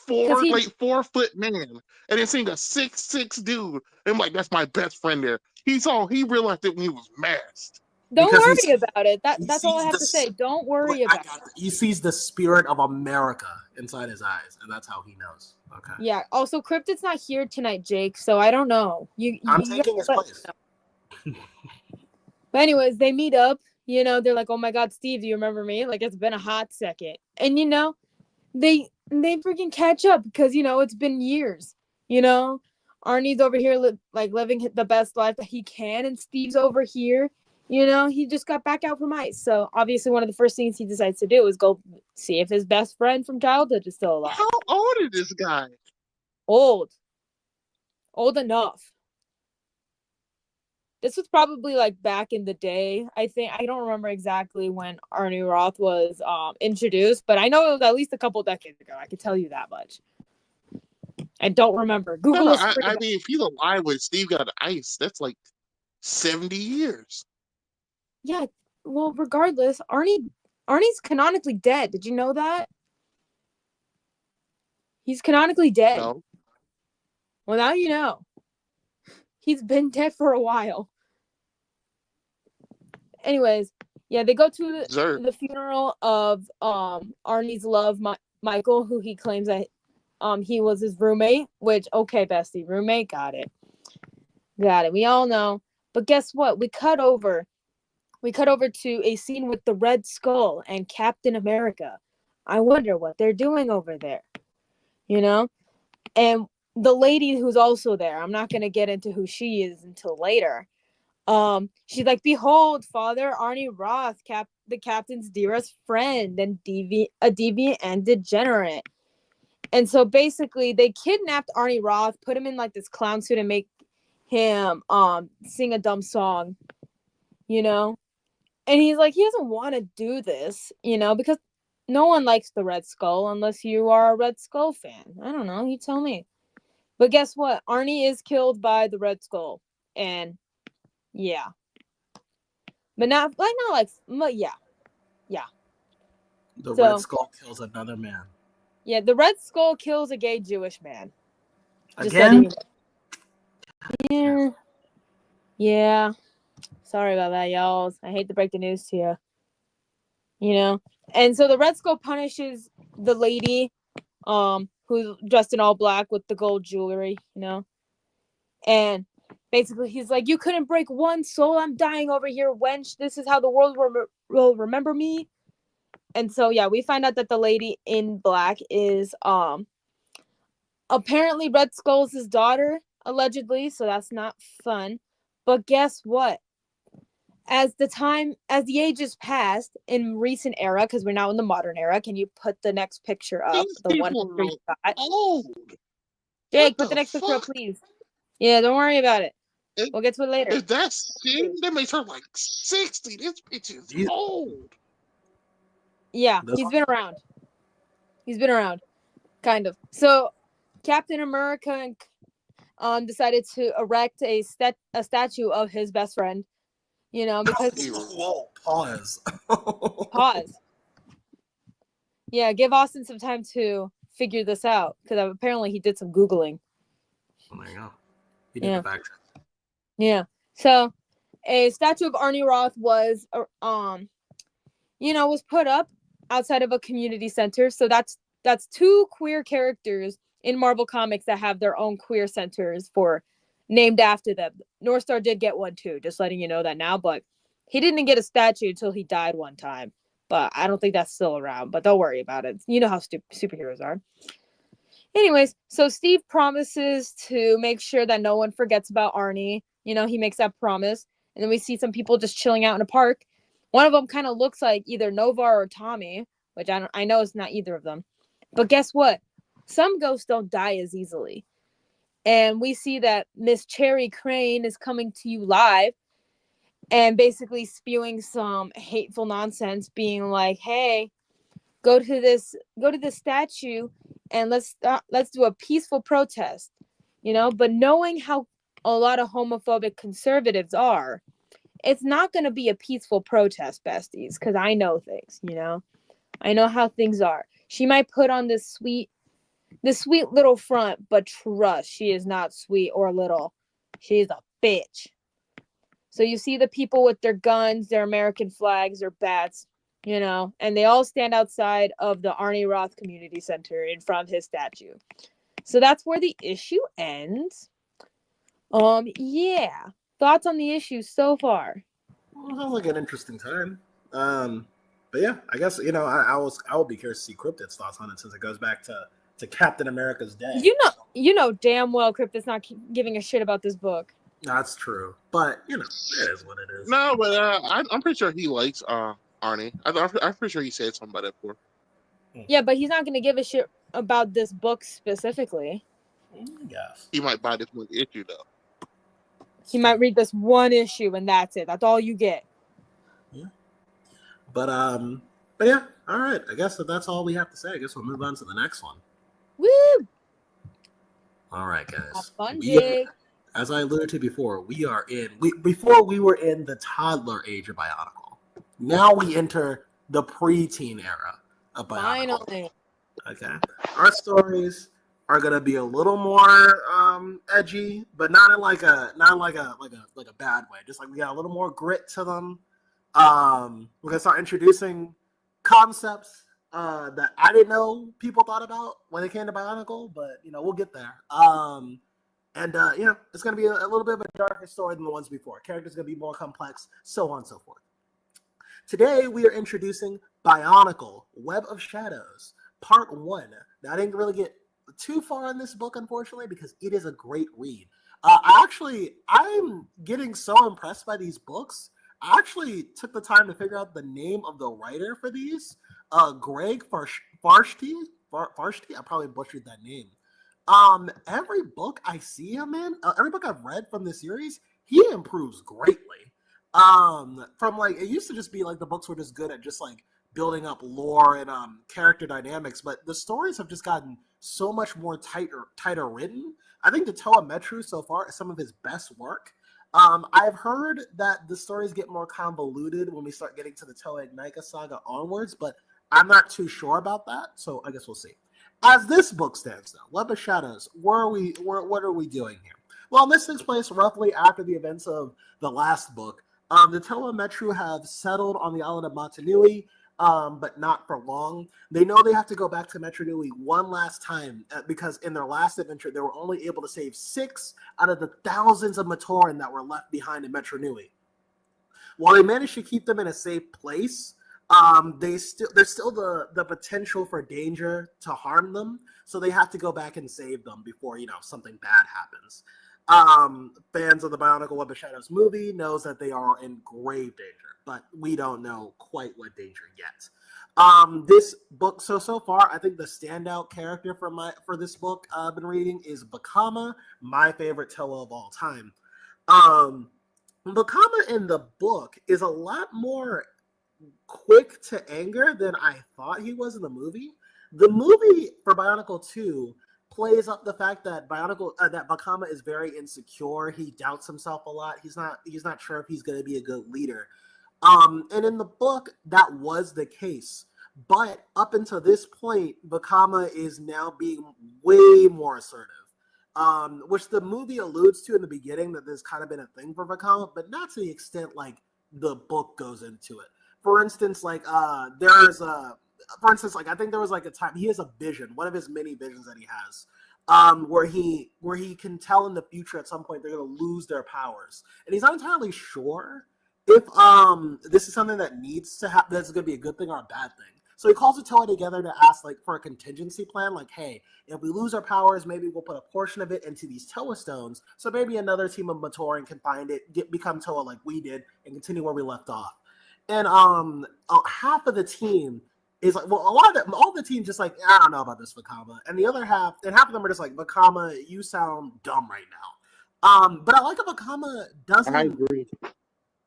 4-foot man, and then seeing a 6'6" dude. And I'm like, that's my best friend there. He realized it when he was masked. Don't worry about it. That's all I have to say. Don't worry about it. He sees the spirit of America inside his eyes, and that's how he knows. Okay. Yeah. Also, Cryptid's not here tonight, Jake. So I don't know. I'm taking his place. But anyways, they meet up. They're like, "Oh my God, Steve, do you remember me? Like, it's been a hot second." And they freaking catch up because it's been years. Arnie's over here living the best life that he can, and Steve's over here. He just got back out from ice. So obviously one of the first things he decides to do is go see if his best friend from childhood is still alive. How old is this guy? Old enough. This was probably back in the day. I think I don't remember exactly when Arnie Roth was introduced, but I know it was at least a couple decades ago. I can tell you that much. I don't remember. Google. No, I mean, if he's alive when Steve got ice, that's like 70 years. Yeah. Well, regardless, Arnie's canonically dead. Did you know that? He's canonically dead. No. Well, now you know. He's been dead for a while. Anyways, yeah, they go to the funeral of Arnie's love, Michael, who he claims that he was his roommate. Which, okay, bestie, roommate, got it. We all know. But guess what? We cut over to a scene with the Red Skull and Captain America. I wonder what they're doing over there. And the lady who's also there, I'm not going to get into who she is until later. She's like, behold, Father Arnie Roth, the captain's dearest friend and a deviant and degenerate. And so basically they kidnapped Arnie Roth, put him in this clown suit and make him sing a dumb song, and he's like, he doesn't want to do this, because no one likes the Red Skull unless you are a Red Skull fan. I don't know, you tell me. But guess what? Arnie is killed by the Red Skull. And yeah. But yeah. The Red So Skull kills another man. yeah, the Red Skull kills a gay Jewish man. Just Again? letting you know. Yeah. Sorry about that, y'all. I hate to break the news to you. You know? And so the Red Skull punishes the lady, who's dressed in all black with the gold jewelry, you know? And basically he's like, you couldn't break one soul. I'm dying over here, wench. This is how the world will remember me. And so yeah, we find out that the lady in black is apparently Red Skull's daughter, allegedly, so that's not fun. But guess what? As the ages passed in recent era, because we're now in the modern era, can you put the next picture up? These The one people picture you are got. old. What Jake, put the the next picture up, fuck? please. Yeah, don't worry about it. If, We'll get to it later. if that's she, that makes her like 60. This bitch is You- old. Yeah, This- he's been around. He's been around, kind of. So, Captain America decided to erect a statue of his best friend. You know, because Whoa, pause. pause. Yeah, give Austin some time to figure this out because apparently he did some googling. There you go. He did Yeah. the fact check. Yeah. So, a statue of Arnie Roth was was put up outside of a community center. So that's two queer characters in Marvel Comics that have their own queer centers for named after them. North Star did get one too, just letting you know that now, but he didn't get a statue until he died one time. But I don't think that's still around, but don't worry about it. You know how superheroes are. Anyways, so Steve promises to make sure that no one forgets about Arnie. You know, he makes that promise. And then we see some people just chilling out in a park. One of them kind of looks like either Nova or Tommy, which I know it's not either of them. But guess what? Some ghosts don't die as easily. And we see that Miss Cherry Crane is coming to you live and basically spewing some hateful nonsense, being like, "Hey, go to this statue and let's do a peaceful protest," you know. But knowing how a lot of homophobic conservatives are, it's not going to be a peaceful protest, besties, because I know things, you know. I know how things are. She might put on this sweet little front, but trust, she is not sweet or little. She's a bitch. So you see the people with their guns, their American flags, their bats, you know, and they all stand outside of the Arnie Roth Community Center in front of his statue. So that's where the issue ends. Yeah. Thoughts on the issue so far? Well, sounds like an interesting time. But yeah, I guess I would be curious to see Cryptid's thoughts on it since it goes back to Captain America's day. You know damn well Cryptid's not giving a shit about this book. That's true, but it is what it is. No, but I'm pretty sure he likes Arnie. I'm pretty sure he said something about it before. Yeah, but he's not going to give a shit about this book specifically. Yes. He might buy this one issue though. He might read this one issue and that's it. That's all you get. Yeah. But yeah. All right. I guess that's all we have to say. I guess we'll move on to the next one. Woo! All right, guys. Have fun, Jake. As I alluded to before, before we were in the toddler age of Bionicle. Now we enter the preteen era of Bionicle. Finally. Okay. Our stories are gonna be a little more edgy, but not in like a bad way. Just like we got a little more grit to them. We're gonna start introducing concepts that I didn't know people thought about when it came to Bionicle, but we'll get there. And it's gonna be a little bit of a darker story than the ones before. Characters gonna be more complex, so on and so forth. Today we are introducing Bionicle, Web of Shadows, Part 1. Now I didn't really get too far in this book, unfortunately, because it is a great read. I'm getting so impressed by these books. I actually took the time to figure out the name of the writer for these. Greg Farshti. I probably butchered that name. Every book I see him in, every book I've read from the series, he improves greatly. From like, it used to just be like the books were just good at just like building up lore and character dynamics, but the stories have just gotten so much more tighter written. I think the Toa Metru so far is some of his best work. I've heard that the stories get more convoluted when we start getting to the Toa Ignika saga onwards, but I'm not too sure about that, so I guess we'll see. As this book stands, though, Web of Shadows, what are we doing here? Well, this takes place roughly after the events of the last book. The Toa Metru have settled on the island of Matanui, but not for long. They know they have to go back to Metronui one last time because in their last adventure, they were only able to save 6 out of the thousands of Matoran that were left behind in Metronui. While they managed to keep them in a safe place, there's still the potential for danger to harm them, so they have to go back and save them before something bad happens. Fans of the Bionicle Web of Shadows movie knows that they are in grave danger, but we don't know quite what danger yet. This book, so far, I think the standout character for this book I've been reading is Bakama, my favorite Toa of all time. Bakama in the book is a lot more quick to anger than I thought he was in the movie. The movie for Bionicle 2 plays up the fact that that Bakama is very insecure. He doubts himself a lot. He's not sure if he's going to be a good leader. And in the book, that was the case. But up until this point, Bakama is now being way more assertive. Which the movie alludes to in the beginning that there's kind of been a thing for Bakama, but not to the extent like the book goes into it. For instance, I think there was like a time he has a vision, one of his many visions that he has, where he can tell in the future at some point they're going to lose their powers, and he's not entirely sure if this is something that needs to happen, that's going to be a good thing or a bad thing. So he calls the Toa together to ask for a contingency plan, like, hey, if we lose our powers, maybe we'll put a portion of it into these Toa stones, so maybe another team of Matoran can find it, become Toa like we did, and continue where we left off. And half of the team is like, well, all the team just like, I don't know about this Bakama, and half of them are just like, Bakama, you sound dumb right now. But I like that Bakama doesn't. I agree.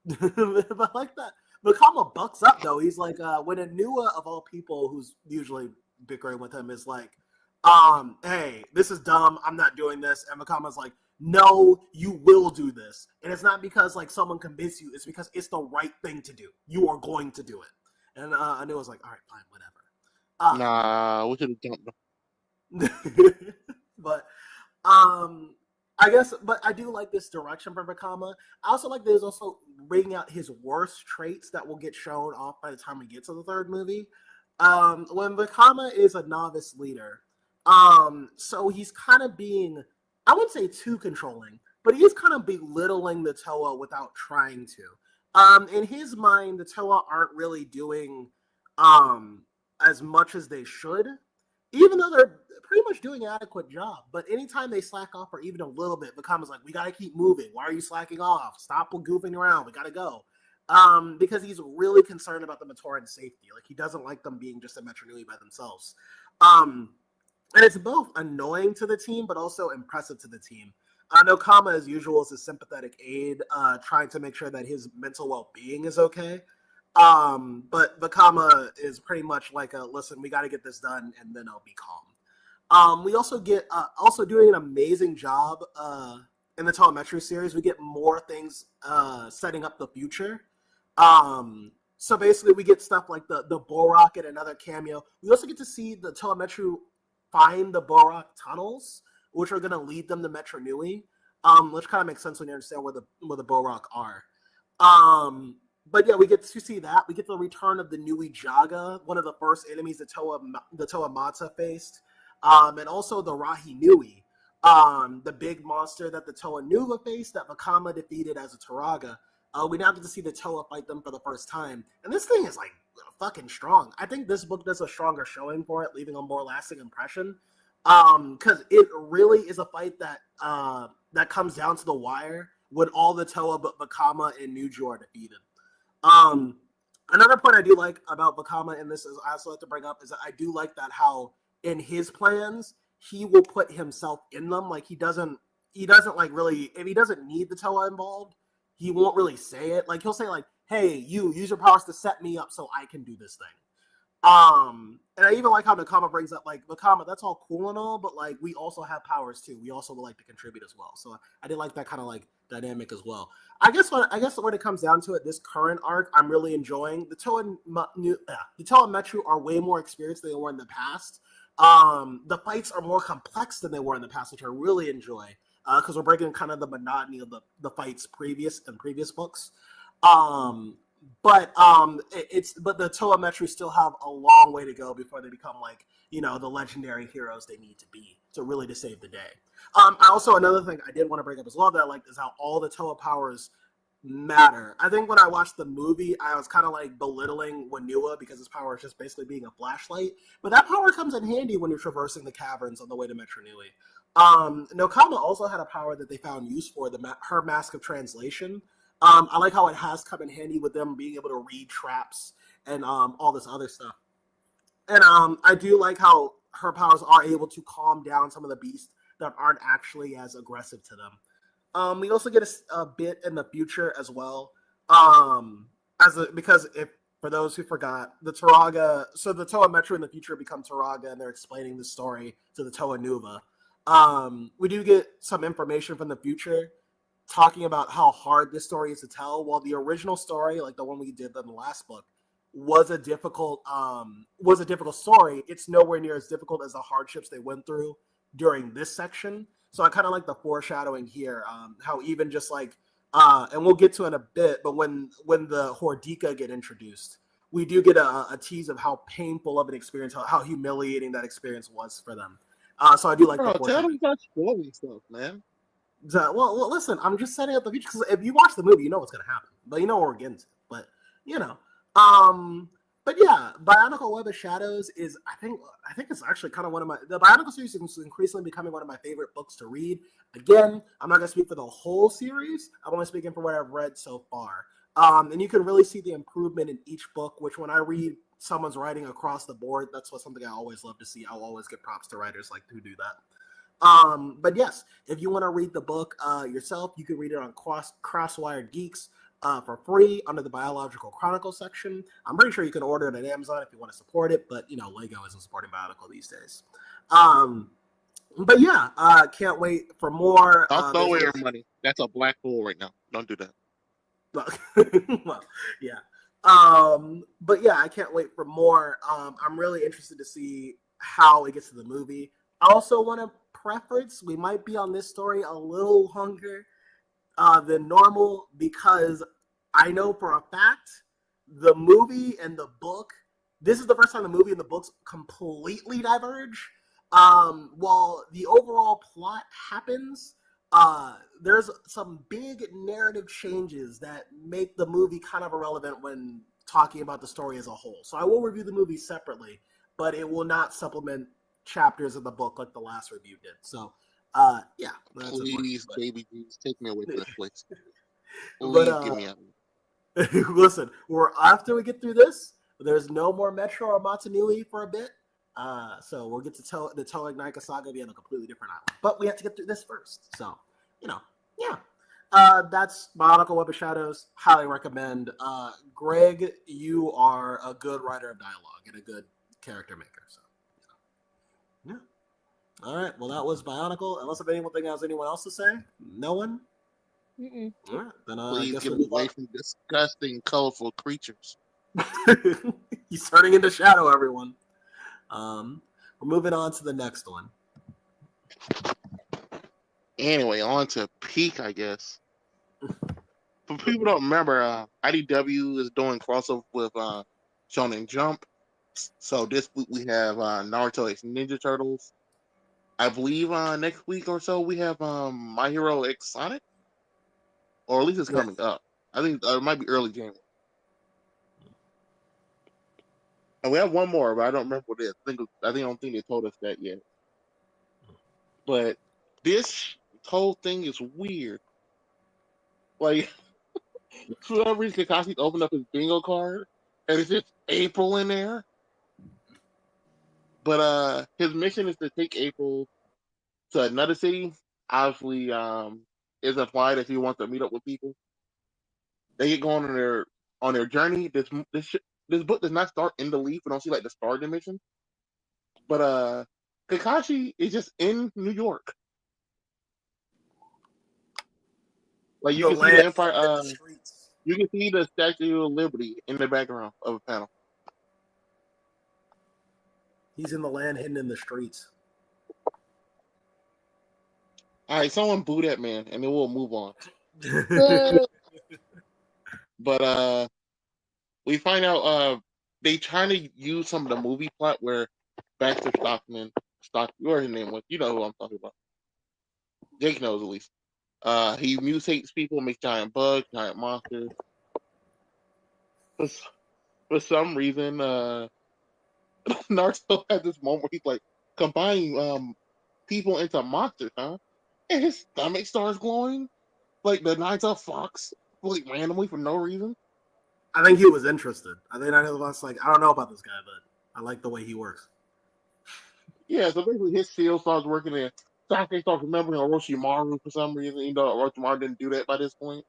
But I like that Bakama bucks up though. He's like, when Anua of all people, who's usually bickering with him, is like, hey, this is dumb. I'm not doing this. And Bakama's like, no, you will do this. And it's not because someone convinced you. It's because it's the right thing to do. You are going to do it. And Anua's like, all right, fine, whatever. Nah, we should have jumped. But I do like this direction for Bakama. I also like that there's also bringing out his worst traits that will get shown off by the time we get to the third movie. When Bakama is a novice leader, so he's kind of being, I wouldn't say too controlling, but he is kind of belittling the Toa without trying to. In his mind, the Toa aren't really doing as much as they should, even though they're pretty much doing an adequate job. But anytime they slack off for even a little bit, Bakama's like, we got to keep moving. Why are you slacking off? Stop goofing around. We got to go. Because he's really concerned about the Matoran safety. He doesn't like them being just a Metronui by themselves. And it's both annoying to the team, but also impressive to the team. Nokama, as usual, is a sympathetic aide, trying to make sure that his mental well-being is okay. But Bakama is pretty much like listen, we got to get this done, and then I'll be calm. We also get, also doing an amazing job in the Toa Metru series. We get more things setting up the future. So basically, we get stuff like the Borak and another cameo. We also get to see the Toa Metru find the Borak tunnels, which are going to lead them to Metronui, which kind of makes sense when you understand where the Borak are. But yeah, we get to see that. We get the return of the Nui Jaga, one of the first enemies the Toa Mata faced, and also the Rahi Nui, the big monster that the Toa Nuva faced that Bakama defeated as a Turaga. We now get to see the Toa fight them for the first time, and this thing is fucking strong. I think this book does a stronger showing for it, leaving a more lasting impression. Because it really is a fight that comes down to the wire when all the Toa but Bakama and Nuju are defeated. Another point I do like about Bakama in this is I also like to bring up is that I do like that how in his plans he will put himself in them. He doesn't really, if he doesn't need the Toa involved, he won't really say it. He'll say hey, you use your powers to set me up so I can do this thing. And I even like how Nakama brings up like Nakama. That's all cool and all, but like we also have powers too. We also would like to contribute as well. So I did like that kind of like dynamic as well. I guess when it comes down to it, this current arc, I'm really enjoying. The Toa Metru are way more experienced than they were in the past. The fights are more complex than they were in the past, which I really enjoy because we're breaking kind of the monotony of the fights previous books. Um, but the Toa Metru still have a long way to go before they become like the legendary heroes they need to be to save the day. Also, another thing I did want to bring up as well that I liked is how all the Toa powers matter. I think when I watched the movie, I was kind of like belittling Wanua because his power is just basically being a flashlight. But that power comes in handy when you're traversing the caverns on the way to Metru Nui. Nokama also had a power that they found use for her Mask of Translation. I like how it has come in handy with them being able to read traps and all this other stuff. And I do like how her powers are able to calm down some of the beasts that aren't actually as aggressive to them. We also get a bit in the future as well. Because if for those who forgot, the Turaga, so the Toa Metru in the future become Turaga, and they're explaining the story to the Toa Nuva. We do get some information from the future talking about how hard this story is to tell. While the original story, like the one we did in the last book, was a difficult story. It's nowhere near as difficult as the hardships they went through during this section. So I kind of like the foreshadowing here, how even just like, and we'll get to it in a bit, but when the Hordika get introduced, we do get a tease of how painful of an experience, how humiliating that experience was for them. So I do like the Bro, tell them foreshadowing. about spoiling stuff, man. Listen, I'm just setting up the future because if you watch the movie, you know what's going to happen, but you know what we're getting to. But you know, um, but yeah, Bionicle Web of Shadows is I think it's actually kind of the Bionicle series is increasingly becoming one of my favorite books to read. Again, I'm not going to speak for the whole series. I'm only speaking for what I've read so far. And you can really see the improvement in each book. Which when I read someone's writing across the board, that's something I always love to see. I'll always give props to writers like who do that. But yes, if you want to read the book yourself, you can read it on Crosswired Geeks for free under the Biological Chronicle section. I'm pretty sure you can order it at Amazon if you want to support it, but Lego isn't supporting Bionicle these days. Um, but yeah, can't wait for more. Don't throw away your money. That's a black hole right now. Don't do that. Well, yeah. But yeah, I can't wait for more. I'm really interested to see how it gets to the movie. I also want to preference. We might be on this story a little longer than normal because I know for a fact the movie and the book. This is the first time the movie and the books completely diverge. While the overall plot happens, there's some big narrative changes that make the movie kind of irrelevant when talking about the story as a whole. So I will review the movie separately, but it will not supplement chapters of the book like the last review did. So, yeah. Please, baby Jesus, take me away from this place. But Please get me out. listen, after we get through this, there's no more Metro or Matanui for a bit. So we'll get to the Toa Saga be on a completely different island. But we have to get through this first. So, yeah. That's Bionicle Web of Shadows. Highly recommend. Greg, you are a good writer of dialogue and a good character maker. So, yeah. All right. Well, that was Bionicle. Unless if anything has anyone else to say, no one. Mm-mm. All right. Then Please get away from disgusting, colorful creatures. He's turning into Shadow, everyone. We're moving on to the next one. Anyway, on to Peak, I guess. For people don't remember, IDW is doing crossover with Shonen Jump. So this week we have Naruto X Ninja Turtles. I believe next week or so we have My Hero X Sonic, or at least it's coming up. I think it might be early January. And we have one more, but I don't remember what it is. I don't think they told us that yet. But this whole thing is weird. Like, for some reason, Kakashi opened up his bingo card, and it's just April in there. But his mission is to take April to another city. Obviously, it's implied that he wants to meet up with people. They get going on their journey. this book does not start in the leaf. We don't see like the star dimension, but Kakashi is just in New York. Like you The can see the land Empire. in the streets. You can see the Statue of Liberty in the background of a panel. He's in the land hidden in the streets. All right, someone boo that man, and then we'll move on. But we find out they trying to use some of the movie plot where Baxter whatever his name was, you know who I'm talking about. Jake knows at least. He mutates people, makes giant bugs, giant monsters. For some reason, Naruto had this moment where he's like combining people into monsters, huh? And his stomach starts glowing like the Nine-Tailed Fox, like randomly for no reason. I think he was interested. I think I was like, I don't know about this guy, but I like the way he works. Yeah, so basically his shield starts working and Sasuke starts remembering Orochimaru for some reason, even though Orochimaru didn't do that by this point.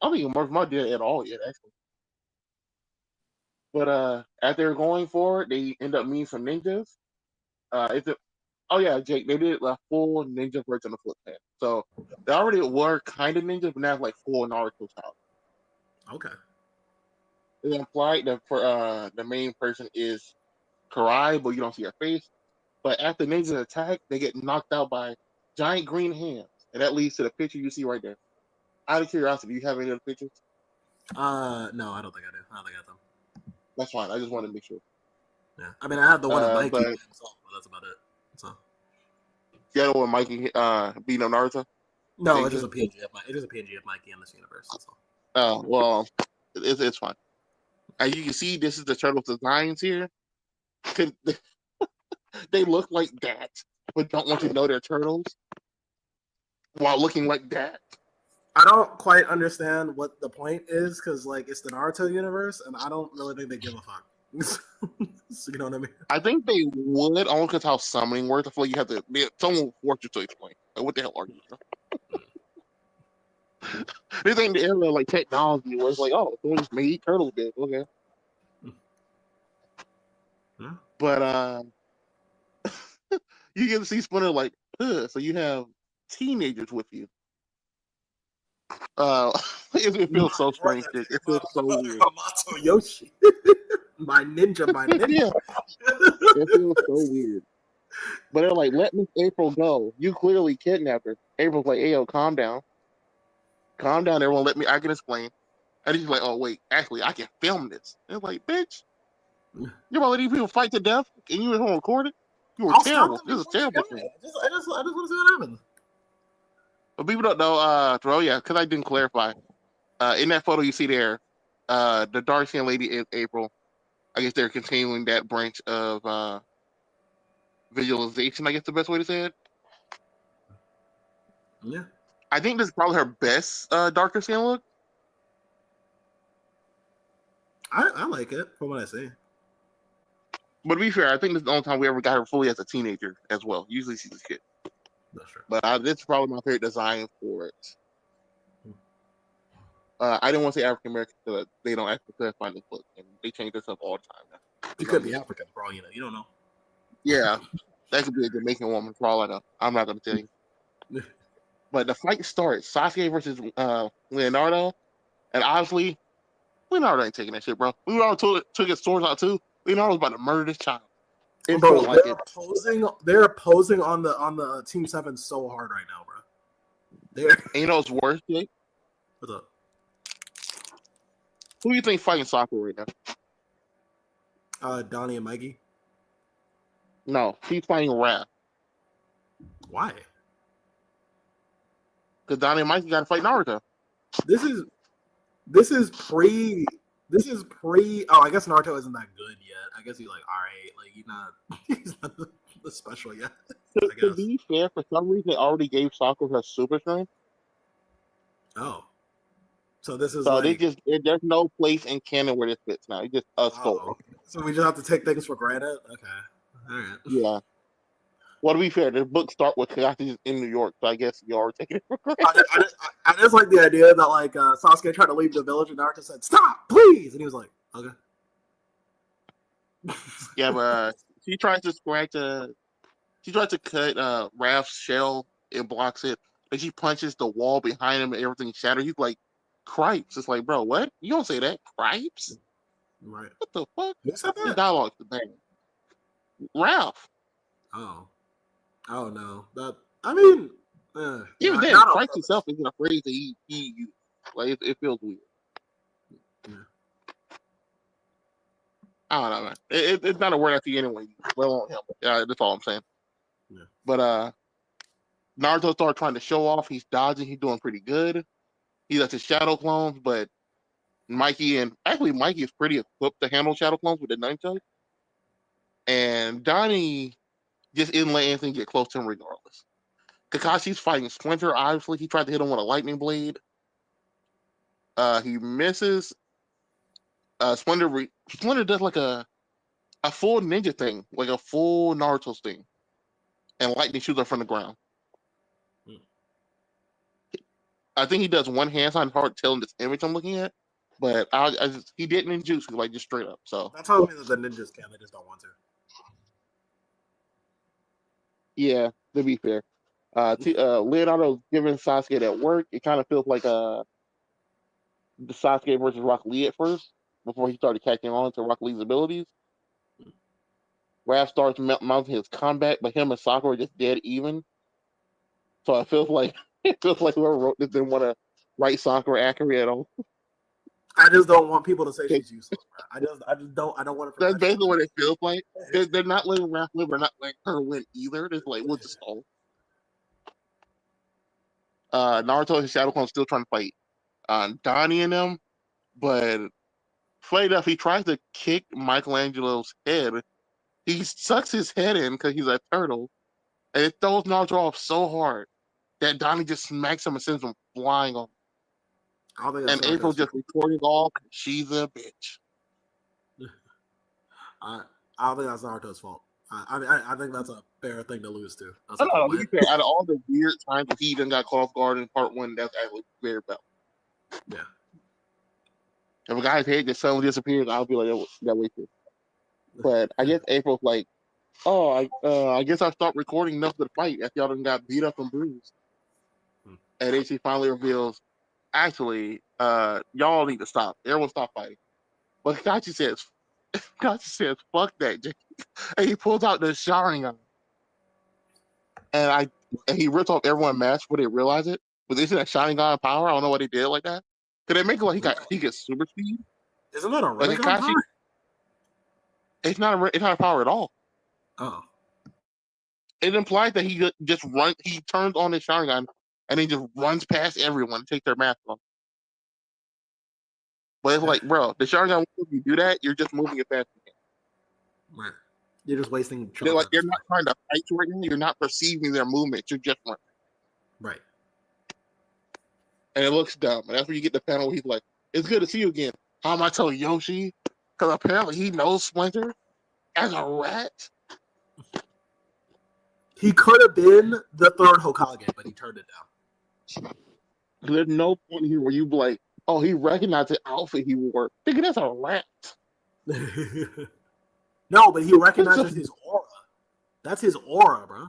I don't think Orochimaru did it at all yet, actually. But as they're going forward, they end up meeting some ninjas. Oh yeah, Jake, they did a full ninja version of Foot Clan. So they already were kind of ninjas, but now it's like full Naruto style. Okay. It's implied that for the main person is Karai, but you don't see her face. But after ninjas attack, they get knocked out by giant green hands, and that leads to the picture you see right there. Out of curiosity, do you have any other pictures? No, I don't think I do. I don't think I have them. That's fine. I just wanted to make sure. Yeah, I mean, I have the one of Mikey, but that's about it. So the other one, Mikey beating up Naruto. no, it's just a PNG of Mikey. It is a PNG of Mikey in this universe. That's all. Oh well, it's fine. As you can see, this is the turtles' designs here. They look like that, but don't want to know they're turtles while looking like that. I don't quite understand what the point is because, like, it's the Naruto universe, and I don't really think they give a fuck. So, you know what I mean? I think they would, only because how summoning works. I feel like you have to someone will force you to explain. Like, what the hell are you? This ain't the era of like technology where it's like, oh, someone just made turtles big. Okay. Hmm? But you get to see Splinter like, so you have teenagers with you. It feels so strange. It feels so weird. Hamato Yoshi. my ninja. Yeah, it feels so weird. But they're like, let Miss April go. You clearly kidnapped her. April's like, hey, yo, calm down. Calm down, everyone. Let me, I can explain. And he's like, oh, wait, actually, I can film this. And it's like, bitch, you're about to let these people fight to death and you at home record it? You were terrible. This is a terrible thing. I just want to see what happens. But people don't know, Throw, yeah, because I didn't clarify. In that photo you see there, the dark skinned lady is April. I guess they're continuing that branch of visualization, I guess the best way to say it. Yeah. I think this is probably her best darker skin look. I like it from what I see. But to be fair, I think this is the only time we ever got her fully as a teenager as well. Usually she's a kid. That's true. But this is probably my favorite design for it. I didn't want to say African American because they don't actually clarify this book, and they change this up all the time now. You could be African for all you know. You don't know. Yeah, that could be a Jamaican woman for all I know. I'm not going to tell you. But the fight starts. Sasuke versus Leonardo. And honestly, Leonardo ain't taking that shit, bro. Leonardo took his swords out too. Leonardo's about to murder this child. It bro, felt like they're opposing on the Team 7 so hard right now, bro. And you know what's worse, Jake? What's up? Who do you think fighting Sakura right now? Donnie and Mikey. No, he's fighting Wrath. Why? Because Donnie and Mikey got to fight Naruto. This is pre. Oh, I guess Naruto isn't that good yet. I guess he's like, all right, like he's not the special yet. To be fair, for some reason, they already gave Sakura her super strength. Oh, so this is so like, there's no place in canon where this fits now. It's just a story. So we just have to take things for granted. Okay, all right. Yeah. Well, to be fair, the book start with Kakashi in New York, so I guess you are taking it for I, granted. I just like the idea that like Sasuke tried to leave the village and Naruto said, "Stop, please," and he was like, "Okay." Yeah, but she tries to scratch she tries to cut Raph's shell. It blocks it. And she punches the wall behind him and everything shatters. He's like, "Cripes." It's like, bro, what? You don't say that. Cripes? Right. What the fuck? Who said His that? dialogue's the bad. Raph. Oh. Oh no. That. I mean, Even then, not on Cripes purpose. himself isn't a phrase that he used. Like, it feels weird. Yeah. I don't know, man. It's not a word I see anyone use. Well, on him. Yeah, that's all I'm saying. Yeah. But Naruto started trying to show off. He's dodging. He's doing pretty good. He lets his shadow clones, but Mikey is pretty equipped to handle shadow clones with the nunchuck. And Donnie just isn't letting anything get close to him regardless. Kakashi's fighting Splinter. Obviously, he tried to hit him with a lightning blade. He misses. Splinter does like a full ninja thing, like a full Naruto thing, and lightning shoots up from the ground. I think he does one hand sign hard telling this image I'm looking at, but he did ninjutsu like just straight up. So That tells me that the ninjas can. They just don't want to. yeah, to be fair, Leonardo's giving Sasuke that work. It kind of feels like the Sasuke versus Rock Lee at first, before he started catching on to Rock Lee's abilities. Raph starts mounting his comeback, but him and Sakura are just dead even. So it feels like whoever wrote this didn't want to write Sakura accurate at all. I just don't want people to say she's useless, bro. I just don't. I don't want to That's perpetuate. basically what it feels like. They're not letting Raph live or not letting her win either. They're like, we'll just stall. Naruto and his Shadow Clone still trying to fight Donnie and them, but funny enough, he tries to kick Michelangelo's head. He sucks his head in because he's a turtle, and it throws Naruto off so hard that Donnie just smacks him and sends him flying off. I don't think that's And April Naruto's just fault. reporting all, she's a bitch. I don't think that's Naruto's fault. I think that's a fair thing to lose to. That's I like don't a know, to win. be fair, out of all the weird times he even got caught off guard in part one, that's actually very bad. Yeah. If a guy's head just suddenly disappears, I'll be like, that way too. But I guess April's like, oh, I guess I stopped recording enough of the fight after y'all done got beat up and bruised. And then she finally reveals, actually, y'all need to stop. Everyone stop fighting. But Kachi says, fuck that. And he pulls out the Sharingan. And he rips off everyone's mask before they realize it. But isn't that Sharingan power? I don't know why they did it like that. Cause they make it like he gets super speed. Isn't that a But Rinnegan Kakashi, power? it's not a power at all. Oh. It implies that he turns on his Sharingan and he just runs past everyone and takes their mask off. But it's like, bro, the Sharingan, if you do that, you're just moving it fast again. Right. You're just wasting They're charge. you're not trying to fight right now. You're not perceiving their movements. You're just running. Right. And it looks dumb. And that's where you get the panel where he's like, it's good to see you again. How am I telling Yoshi? Because apparently he knows Splinter as a rat. He could have been the third Hokage, but he turned it down. There's no point here where you be like, oh, he recognized the outfit he wore. Thinking that's a rat. No, but he recognizes his aura. That's his aura, bro.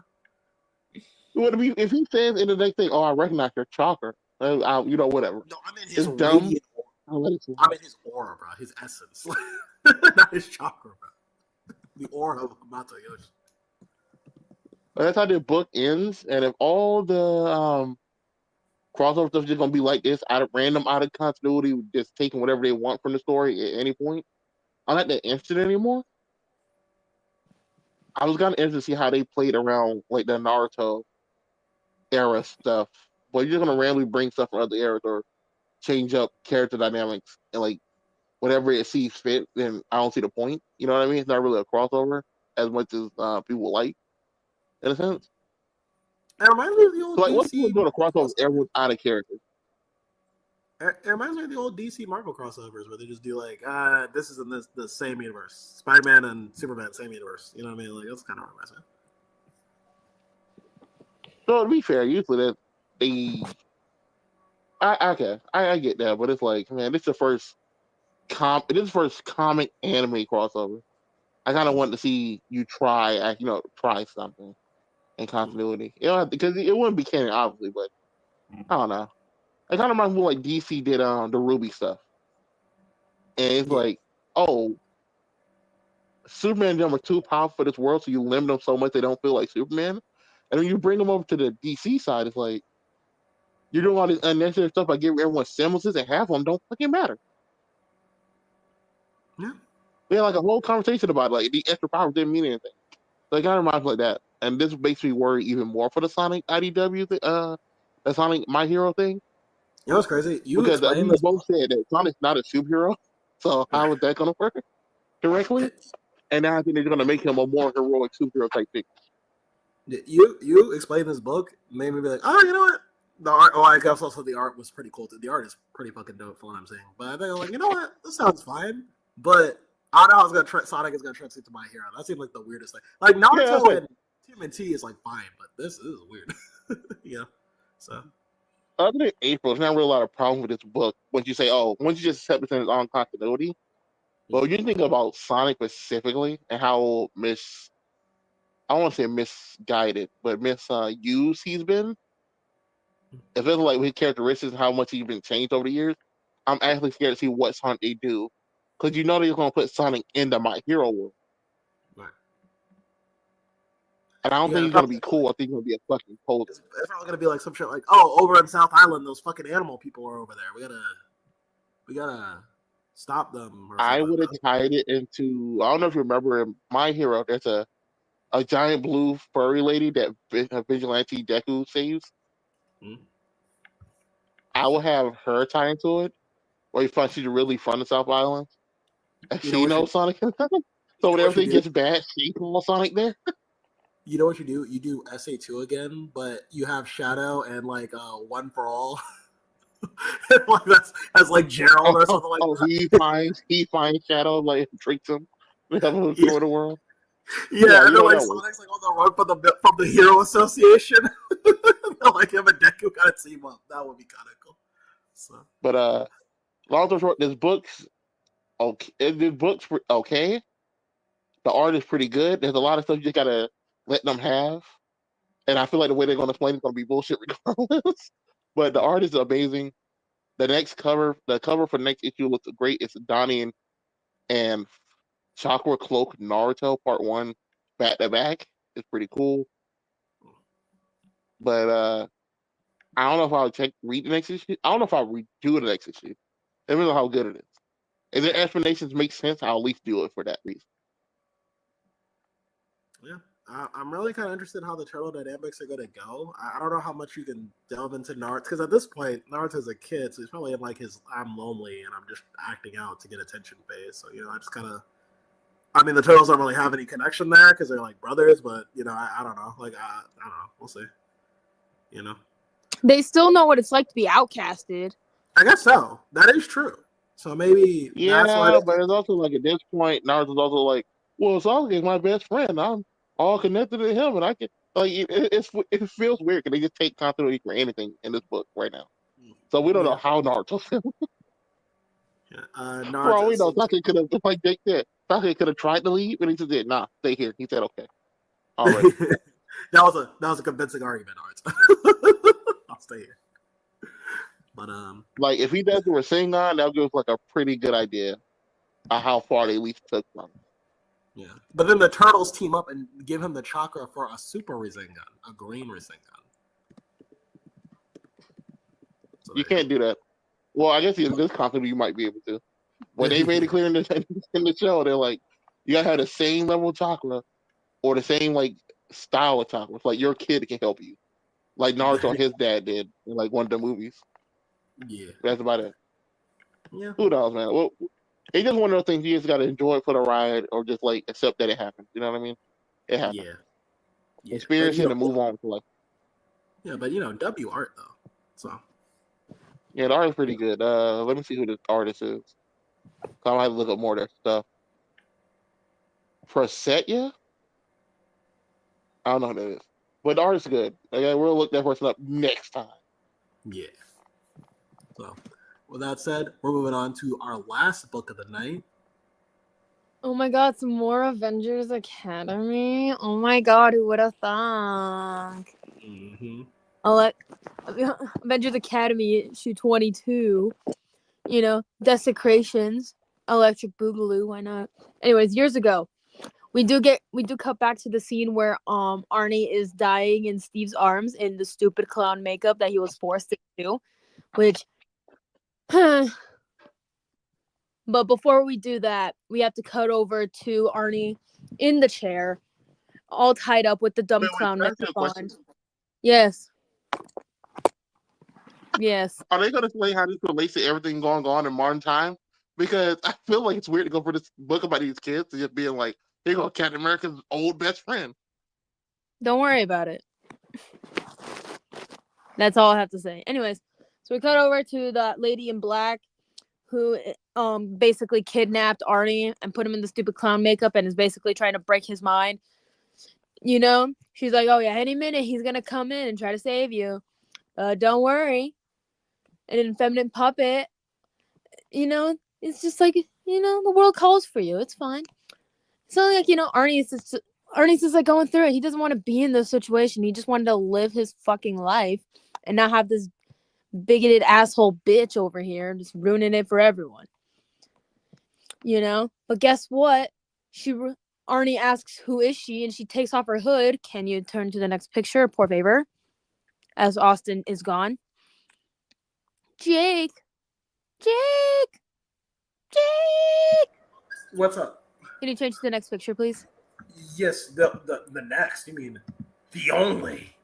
If he says in the next thing, oh, I recognize your chakra, whatever. No, I mean his It's dumb. radiant aura. I mean his aura, bro. His essence. Not his chakra, bro. The aura of Hamato Yoshi. That's how the book ends. And if all the crossover stuff is just gonna be like this, out of continuity, just taking whatever they want from the story at any point, I'm not that interested anymore. I was kind of interested to see how they played around like the Naruto era stuff, but you're just gonna randomly bring stuff from other eras or change up character dynamics and like whatever it sees fit. Then I don't see the point. You know what I mean? It's not really a crossover as much as people like, in a sense. It reminds me of the old So like, what's DC doing a crossover? crossover. Everyone's out of character. It reminds me of the old DC Marvel crossovers where they just do like, this is in the same universe. Spider-Man and Superman, same universe. You know what I mean? Like that's kind of what it reminds me. So to be fair, usually that they, okay, I get that, but it's like, man, this is the first this is the first comic anime crossover. I kind of want to see you try, try something in continuity. You know, because it wouldn't be canon, obviously, but I don't know. It kind of reminds me of like DC did the Ruby stuff, and it's Yeah. like, oh, Superman and them are too powerful for this world, so you limit them so much they don't feel like Superman. And when you bring them over to the DC side, it's like you're doing all this unnecessary stuff by giving everyone semblances, and half of them don't fucking matter. Yeah. We had like a whole conversation about it, like the extra powers didn't mean anything. So it kind of reminds me like that. And this makes me worry even more for the Sonic IDW, the Sonic My Hero thing, You know what's crazy? You because explain we this both book. said that Sonic's not a superhero. So how is that going to work directly? And now I think they're going to make him a more heroic superhero type thing. You explain this book made me be like, oh, you know what? The art. Oh, I guess also the art was pretty cool. The art is pretty fucking dope for what I'm saying. But I think I'm like, you know what? This sounds fine. But I don't know how it's gonna Sonic is gonna translate to My Hero. That seemed like the weirdest thing. Like Yeah, Naruto and TMNT is like fine, but this is weird. Yeah. So other than April, there's not really a lot of problem with this book. Once you say, oh, once you just accept it in its own continuity. But when you think about Sonic specifically and how I don't want to say misguided, but misused he's been, especially like with his characteristics and how much he's been changed over the years, I'm actually scared to see what Sonic they do. Because you know they're going to put Sonic into My Hero world. right. And I don't Yeah, think it's he's going to probably be gonna be like cool. I think he's going to be a fucking poser. it's probably gonna be like some shit like, oh, over in South Island, those fucking animal people are over there. We gotta stop them or I something. would have tied it into, I don't know if you remember in My Hero, there's a giant blue furry lady that Vigilante Deku saves. Hmm? I will have her tie into it, where you find she's really from the South Island, and You know she what you knows Sonic. you So know when what you everything do? gets bad, she calls Sonic there. You know what you do? You do SA2 again, but you have Shadow and like One for All. Like that's like Gerald or something like that. He finds Shadow, like treats him, they have a Yeah, tour of the world. yeah, Yeah, and you then know like that works. Sonic's like on the run from the Hero Association. Like him and Deku gotta team up. That would be kind of cool. So But long story short, this book's okay. This book's okay. The art is pretty good. There's a lot of stuff you just gotta let them have, and I feel like the way they're gonna explain it's gonna be bullshit regardless. But the art is amazing. The cover for the next issue looks great. It's Donnie and Chakra Cloak Naruto Part One back to back. It's pretty cool. But I don't know if I'll read the next issue. I don't know if I'll redo the next issue. I don't know how good it is. If their explanations make sense, I'll at least do it for that reason. yeah, I'm really kind of interested in how the turtle dynamics are gonna go. I don't know how much you can delve into Naruto because at this point Naruto's a kid, so he's probably in like his I'm lonely and I'm just acting out to get attention phase. So I just kind of I mean, the turtles don't really have any connection there because they're like brothers, but I don't know. Like, I don't know. We'll see. You know, They still know what it's like to be outcasted. I guess so. That is true. So maybe that's why Yeah, they but it's also like at this point, Naruto's also like, well, Sasuke's my best friend. I'm all connected to him, and I can like it feels weird because they just take continuity for anything in this book right now. So we don't know yeah, how Naruto feels. yeah. For all Naruto we know, seems Sasuke could have like they said, Sasuke could have tried to leave, and he just did. Nah, stay here. He said okay already. that was a convincing argument, Naruto. I'll stay here. But Like if he does the Rasengan, that gives like a pretty good idea of how far they at least took from him. yeah. But then the turtles team up and give him the chakra for a super Rasengan, a green Rasengan. So You there you can't do that. Well, I guess in this continuity you might be able to. When go. they made it clear in the show, they're like, you gotta have the same level of chakra or the same like style of chakra. It's like your kid can help you, like Naruto and his dad did in like one of the movies. Yeah. That's about it. Yeah. Who knows, man? Well, it's just one of those things you just gotta enjoy it for the ride, or just like accept that it happened. You know what I mean? It happened. Yeah. Yeah. But Experience it and move on to like. W art though. So Yeah, the art is pretty good. Let me see who the artist is. I might look up more of their stuff. Prasetya? I don't know who that is. but the art is good. Okay, we'll look that person up next time. Yeah. So, with that said, we're moving on to our last book of the night. Oh my god, some more Avengers Academy. Oh my god, who would have thought? Mm-hmm. Avengers Academy issue 22. You know, Desecrations, Electric Boogaloo. Why not? Anyways, years ago, we do cut back to the scene where Arnie is dying in Steve's arms in the stupid clown makeup that he was forced to do, which. But before we do that, we have to cut over to Arnie in the chair, all tied up with the dumb Wait, clown can I ask you makeup a question? on. Yes. Yes. Are they going to explain how this relates to everything going on in modern time? Because I feel like it's weird to go for this book about these kids to just being like, here you go, Captain America's old best friend. Don't worry about it. That's all I have to say. Anyways, so we cut over to the lady in black who basically kidnapped Arnie and put him in the stupid clown makeup and is basically trying to break his mind. You know, she's like, "Oh yeah, any minute he's gonna come in and try to save you. Don't worry." And an feminine puppet, you know, it's just like, you know, the world calls for you. It's fine. It's only like, you know, Arnie's just like going through it. He doesn't want to be in this situation. He just wanted to live his fucking life and not have this bigoted asshole bitch over here just ruining it for everyone. You know? But guess what? Arnie asks, "Who is she?" And she takes off her hood. Can you turn to the next picture, por favor? As Austin is gone. Jake! Jake! Jake! What's up? Can you change to the next picture, please? Yes, the next. You mean the only?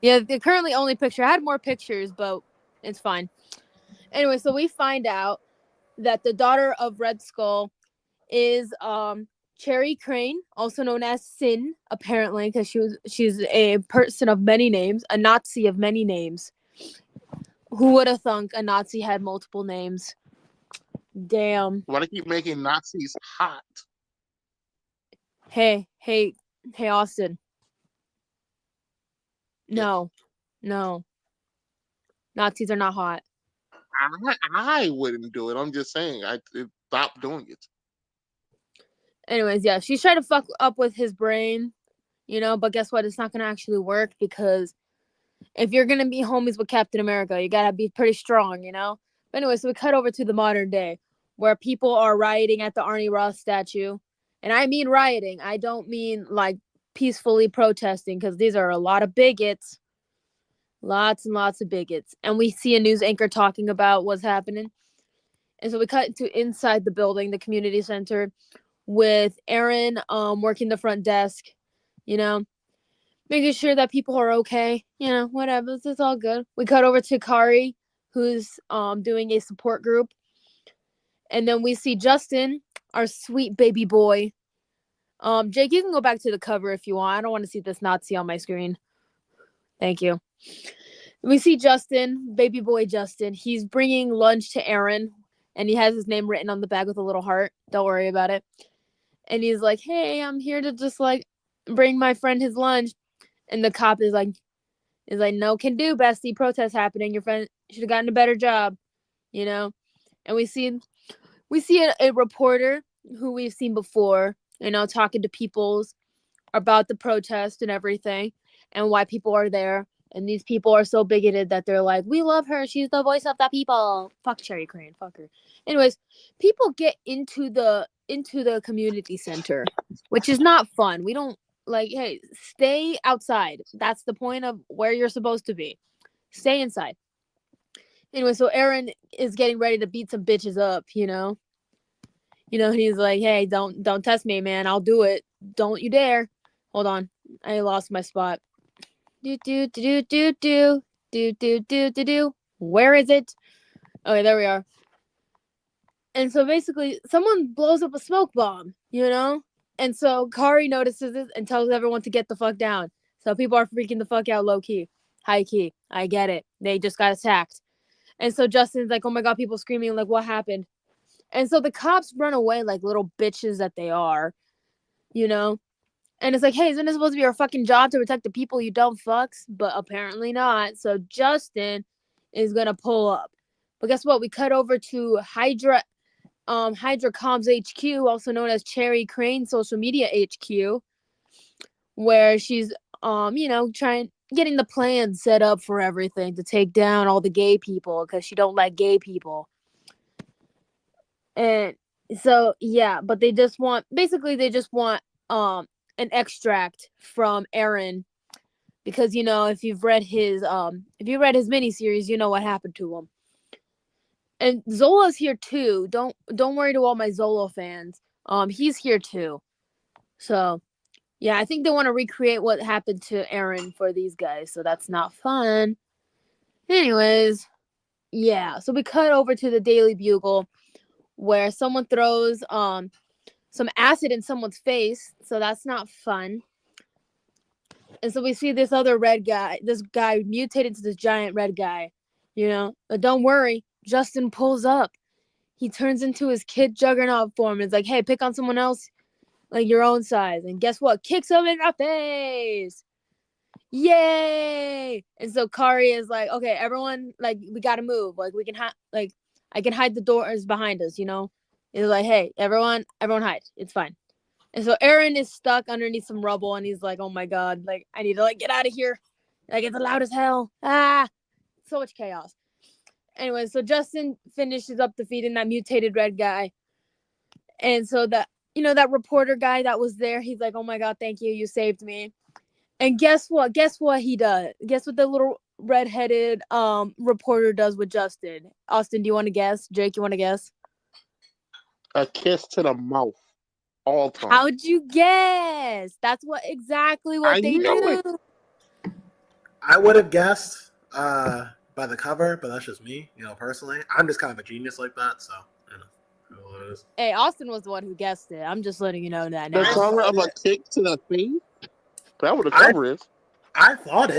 Yeah, the currently only picture. I had more pictures, but it's fine. Anyway, so we find out that the daughter of Red Skull is Cherry Crane, also known as Sin, apparently, because she's a person of many names, a Nazi of many names. Who would have thunk a Nazi had multiple names? Damn. Why they keep making Nazis hot? Hey, Austin. No, no. Nazis are not hot. I wouldn't do it. I'm just saying, I stop doing it. Anyways, yeah, she's trying to fuck up with his brain, you know, but guess what? It's not going to actually work because if you're going to be homies with Captain America, you got to be pretty strong, you know? But anyway, so we cut over to the modern day where people are rioting at the Arnie Ross statue. And I mean rioting. I don't mean like peacefully protesting because these are a lot of bigots. Lots and lots of bigots. And we see a news anchor talking about what's happening. And so we cut to inside the building, the community center, with Aaron working the front desk, you know, making sure that people are okay, you know, whatever. It's all good. We cut over to Kari, who's doing a support group. And then we see Justin, our sweet baby boy. Jake, you can go back to the cover if you want. I don't want to see this Nazi on my screen. Thank you. We see Justin, baby boy Justin. He's bringing lunch to Aaron, and he has his name written on the bag with a little heart. Don't worry about it. And he's like, "Hey, I'm here to just like bring my friend his lunch." And the cop is like, "No can do, bestie. Protest happening. Your friend should have gotten a better job," you know. And we see a reporter who we've seen before, you know, talking to people about the protest and everything, and why people are there. And these people are so bigoted that they're like, "We love her. She's the voice of the people." Fuck Cherry Crane. Fuck her. Anyways, people get into the community center, which is not fun. We don't like, hey, stay outside. That's the point of where you're supposed to be. Stay inside. Anyway, so Aaron is getting ready to beat some bitches up, you know. You know, he's like, "Hey, don't test me, man. I'll do it. Don't you dare." Hold on. I lost my spot. Do. Where is it? Okay, there we are. And so basically, someone blows up a smoke bomb, you know? And so Kari notices it and tells everyone to get the fuck down. So people are freaking the fuck out low key. High key. I get it. They just got attacked. And so Justin's like, "Oh my God," people screaming, like, "What happened?" And so the cops run away like little bitches that they are, you know? And it's like, hey, isn't it supposed to be your fucking job to protect the people, you dumb fucks? But apparently not. So Justin is gonna pull up. But guess what? We cut over to Hydra Comms HQ, also known as Cherry Crane Social Media HQ, where she's getting the plan set up for everything to take down all the gay people because she don't like gay people. And so yeah, but they just want an extract from Aaron, because if you've read his miniseries, you know what happened to him. And Zola's here too. Don't worry to all my Zola fans. He's here too. So yeah, I think they want to recreate what happened to Aaron for these guys, so that's not fun. Anyways, yeah, so we cut over to the Daily Bugle where someone throws some acid in someone's face, so that's not fun. And so we see this guy mutated into this giant red guy, But don't worry, Justin pulls up. He turns into his kid Juggernaut form. It's like, hey, pick on someone else like your own size. And guess what? Kicks him in the face. Yay! And so Kari is like, okay, everyone, like, we gotta move. Like, we can I can hide the doors behind us, It's like, hey, everyone hide. It's fine. And so Aaron is stuck underneath some rubble, and he's like, oh my god, like, I need to, like, get out of here. Like, it's loud as hell. So much chaos. Anyway, so Justin finishes up defeating that mutated red guy. And so that reporter guy that was there, he's like, oh my god, thank you. You saved me. And guess what? Guess what he does? Guess what the little redheaded reporter does with Justin? Austin, do you want to guess? Jake, you want to guess? A kiss to the mouth. All time. How'd you guess? That's exactly what they do. I would have guessed by the cover, but that's just me, personally. I'm just kind of a genius like that, so what it is. Hey, Austin was the one who guessed it. I'm just letting you know that now. The cover of a kick to the face? That what the cover is. I thought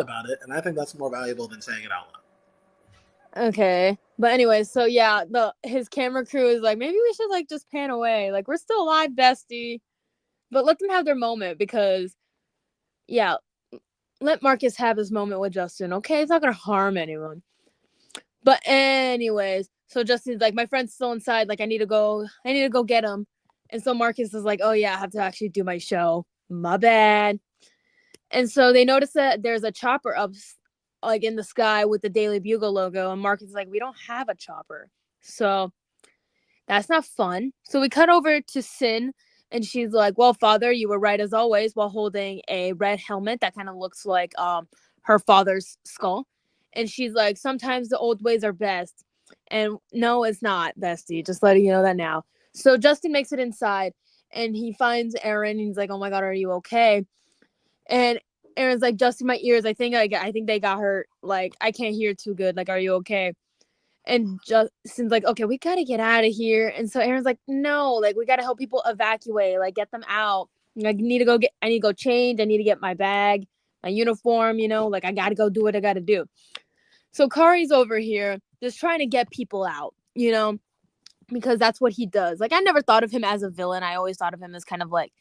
about it, and I think that's more valuable than saying it out loud. Okay. But anyway, so yeah, his camera crew is like, maybe we should like just pan away. Like, we're still alive, bestie. But let them have their moment, because yeah, let Marcus have his moment with Justin, okay? It's not gonna harm anyone. But anyways, so Justin's like, my friend's still inside, like, I need to go get him. And so Marcus is like, oh yeah, I have to actually do my show. My bad. And so they notice that there's a chopper up like in the sky with the Daily Bugle logo, and Marcus is like, we don't have a chopper. So that's not fun. So we cut over to Sin, and she's like, well, father, you were right as always, while holding a red helmet that kind of looks like her father's skull. And she's like, sometimes the old ways are best. And no, it's not, bestie. Just letting you know that now. So Justin makes it inside, and he finds Aaron, and he's like, oh my god, are you okay? And Aaron's like, Justin, my ears, I think they got hurt. Like, I can't hear too good. Like, are you okay? And Justin's like, okay, we gotta get out of here. And so Aaron's like, no, like, we gotta help people evacuate, like, get them out. Like, I need to go change. I need to get my bag, my uniform, like, I gotta go do what I gotta do. So Kari's over here just trying to get people out, because that's what he does. Like, I never thought of him as a villain. I always thought of him as kind of like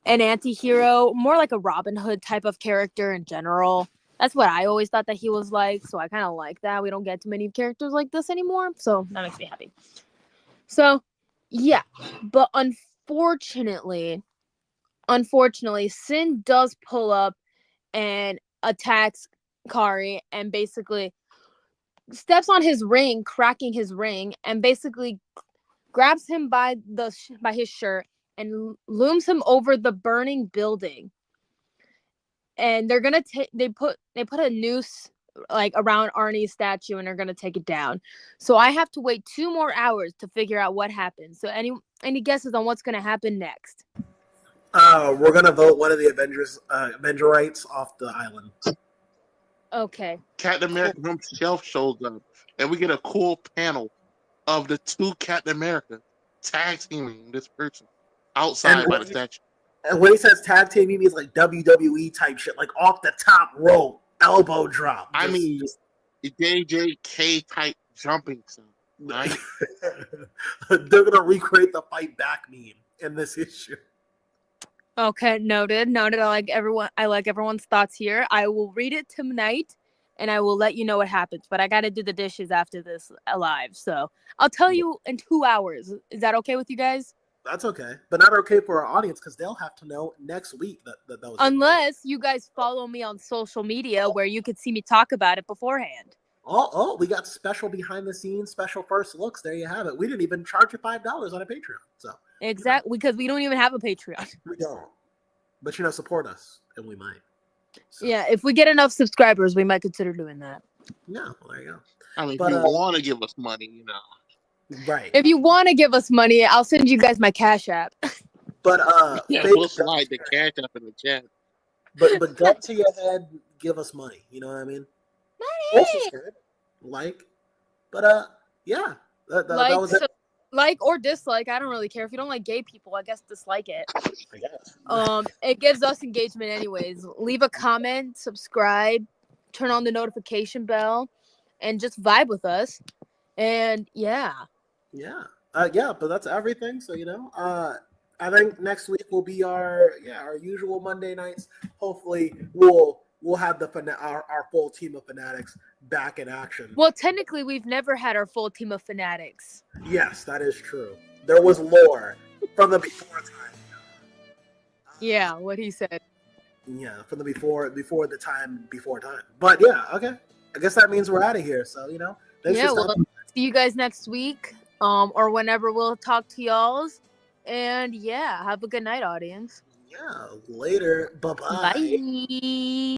an anti-hero, more like a Robin Hood type of character in general. That's what I always thought that he was like, so I kind of like that. We don't get too many characters like this anymore, so that makes me happy. So, yeah, but unfortunately, Sin does pull up and attacks Kari and basically steps on his ring, cracking his ring, and basically grabs him by his shirt and looms him over the burning building. And they're gonna they put a noose like around Arnie's statue, and they're gonna take it down. So I have to wait 2 more hours to figure out what happened. So any guesses on what's gonna happen next? We're gonna vote one of the Avengerites off the island. Okay. Captain America himself shows up, and we get a cool panel of the 2 Captain America tag teaming this person outside by the statue. And when he says tag team, he means like WWE type shit, like off the top rope, elbow drop. I mean, JJK type jumping stuff, right? They're gonna recreate the fight back meme in this issue. Okay, noted. Noted. I like everyone's thoughts here. I will read it tonight and I will let you know what happens. But I gotta do the dishes after this live. So I'll tell you in 2 hours. Is that okay with you guys? That's okay, but not okay for our audience because they'll have to know next week that was it. Unless you guys follow me on social media where you could see me talk about it beforehand. Oh, we got special behind the scenes, special first looks. There you have it. We didn't even charge you $5 on a Patreon, so Exactly, because we don't even have a Patreon. we don't. But support us, and we might. So, Yeah, if we get enough subscribers, we might consider doing that. yeah, well, there you go. I mean, But, if you want to give us money, right. If you want to give us money, I'll send you guys my Cash App. But yeah, fake we'll gun slide to the your cash up in the chat. but gun to your head, give us money. You know what I mean? Or subscribe, like. But yeah, that was it. Like or dislike. I don't really care. If you don't like gay people, I guess dislike it. I guess. It gives us engagement anyways. Leave a comment, subscribe, turn on the notification bell, and just vibe with us. And yeah. Yeah. Yeah, but that's everything. So I think next week will be our usual Monday nights. Hopefully, we'll have our full team of fanatics back in action. Well, technically, we've never had our full team of fanatics. Yes, that is true. There was lore from the before time. Yeah, what he said. Yeah, from the before the time before time. But yeah, okay. I guess that means we're out of here. So thanks for stopping. See you guys next week, or whenever we'll talk to y'all's. And yeah, have a good night, audience. Yeah, later. Bye-bye. Bye.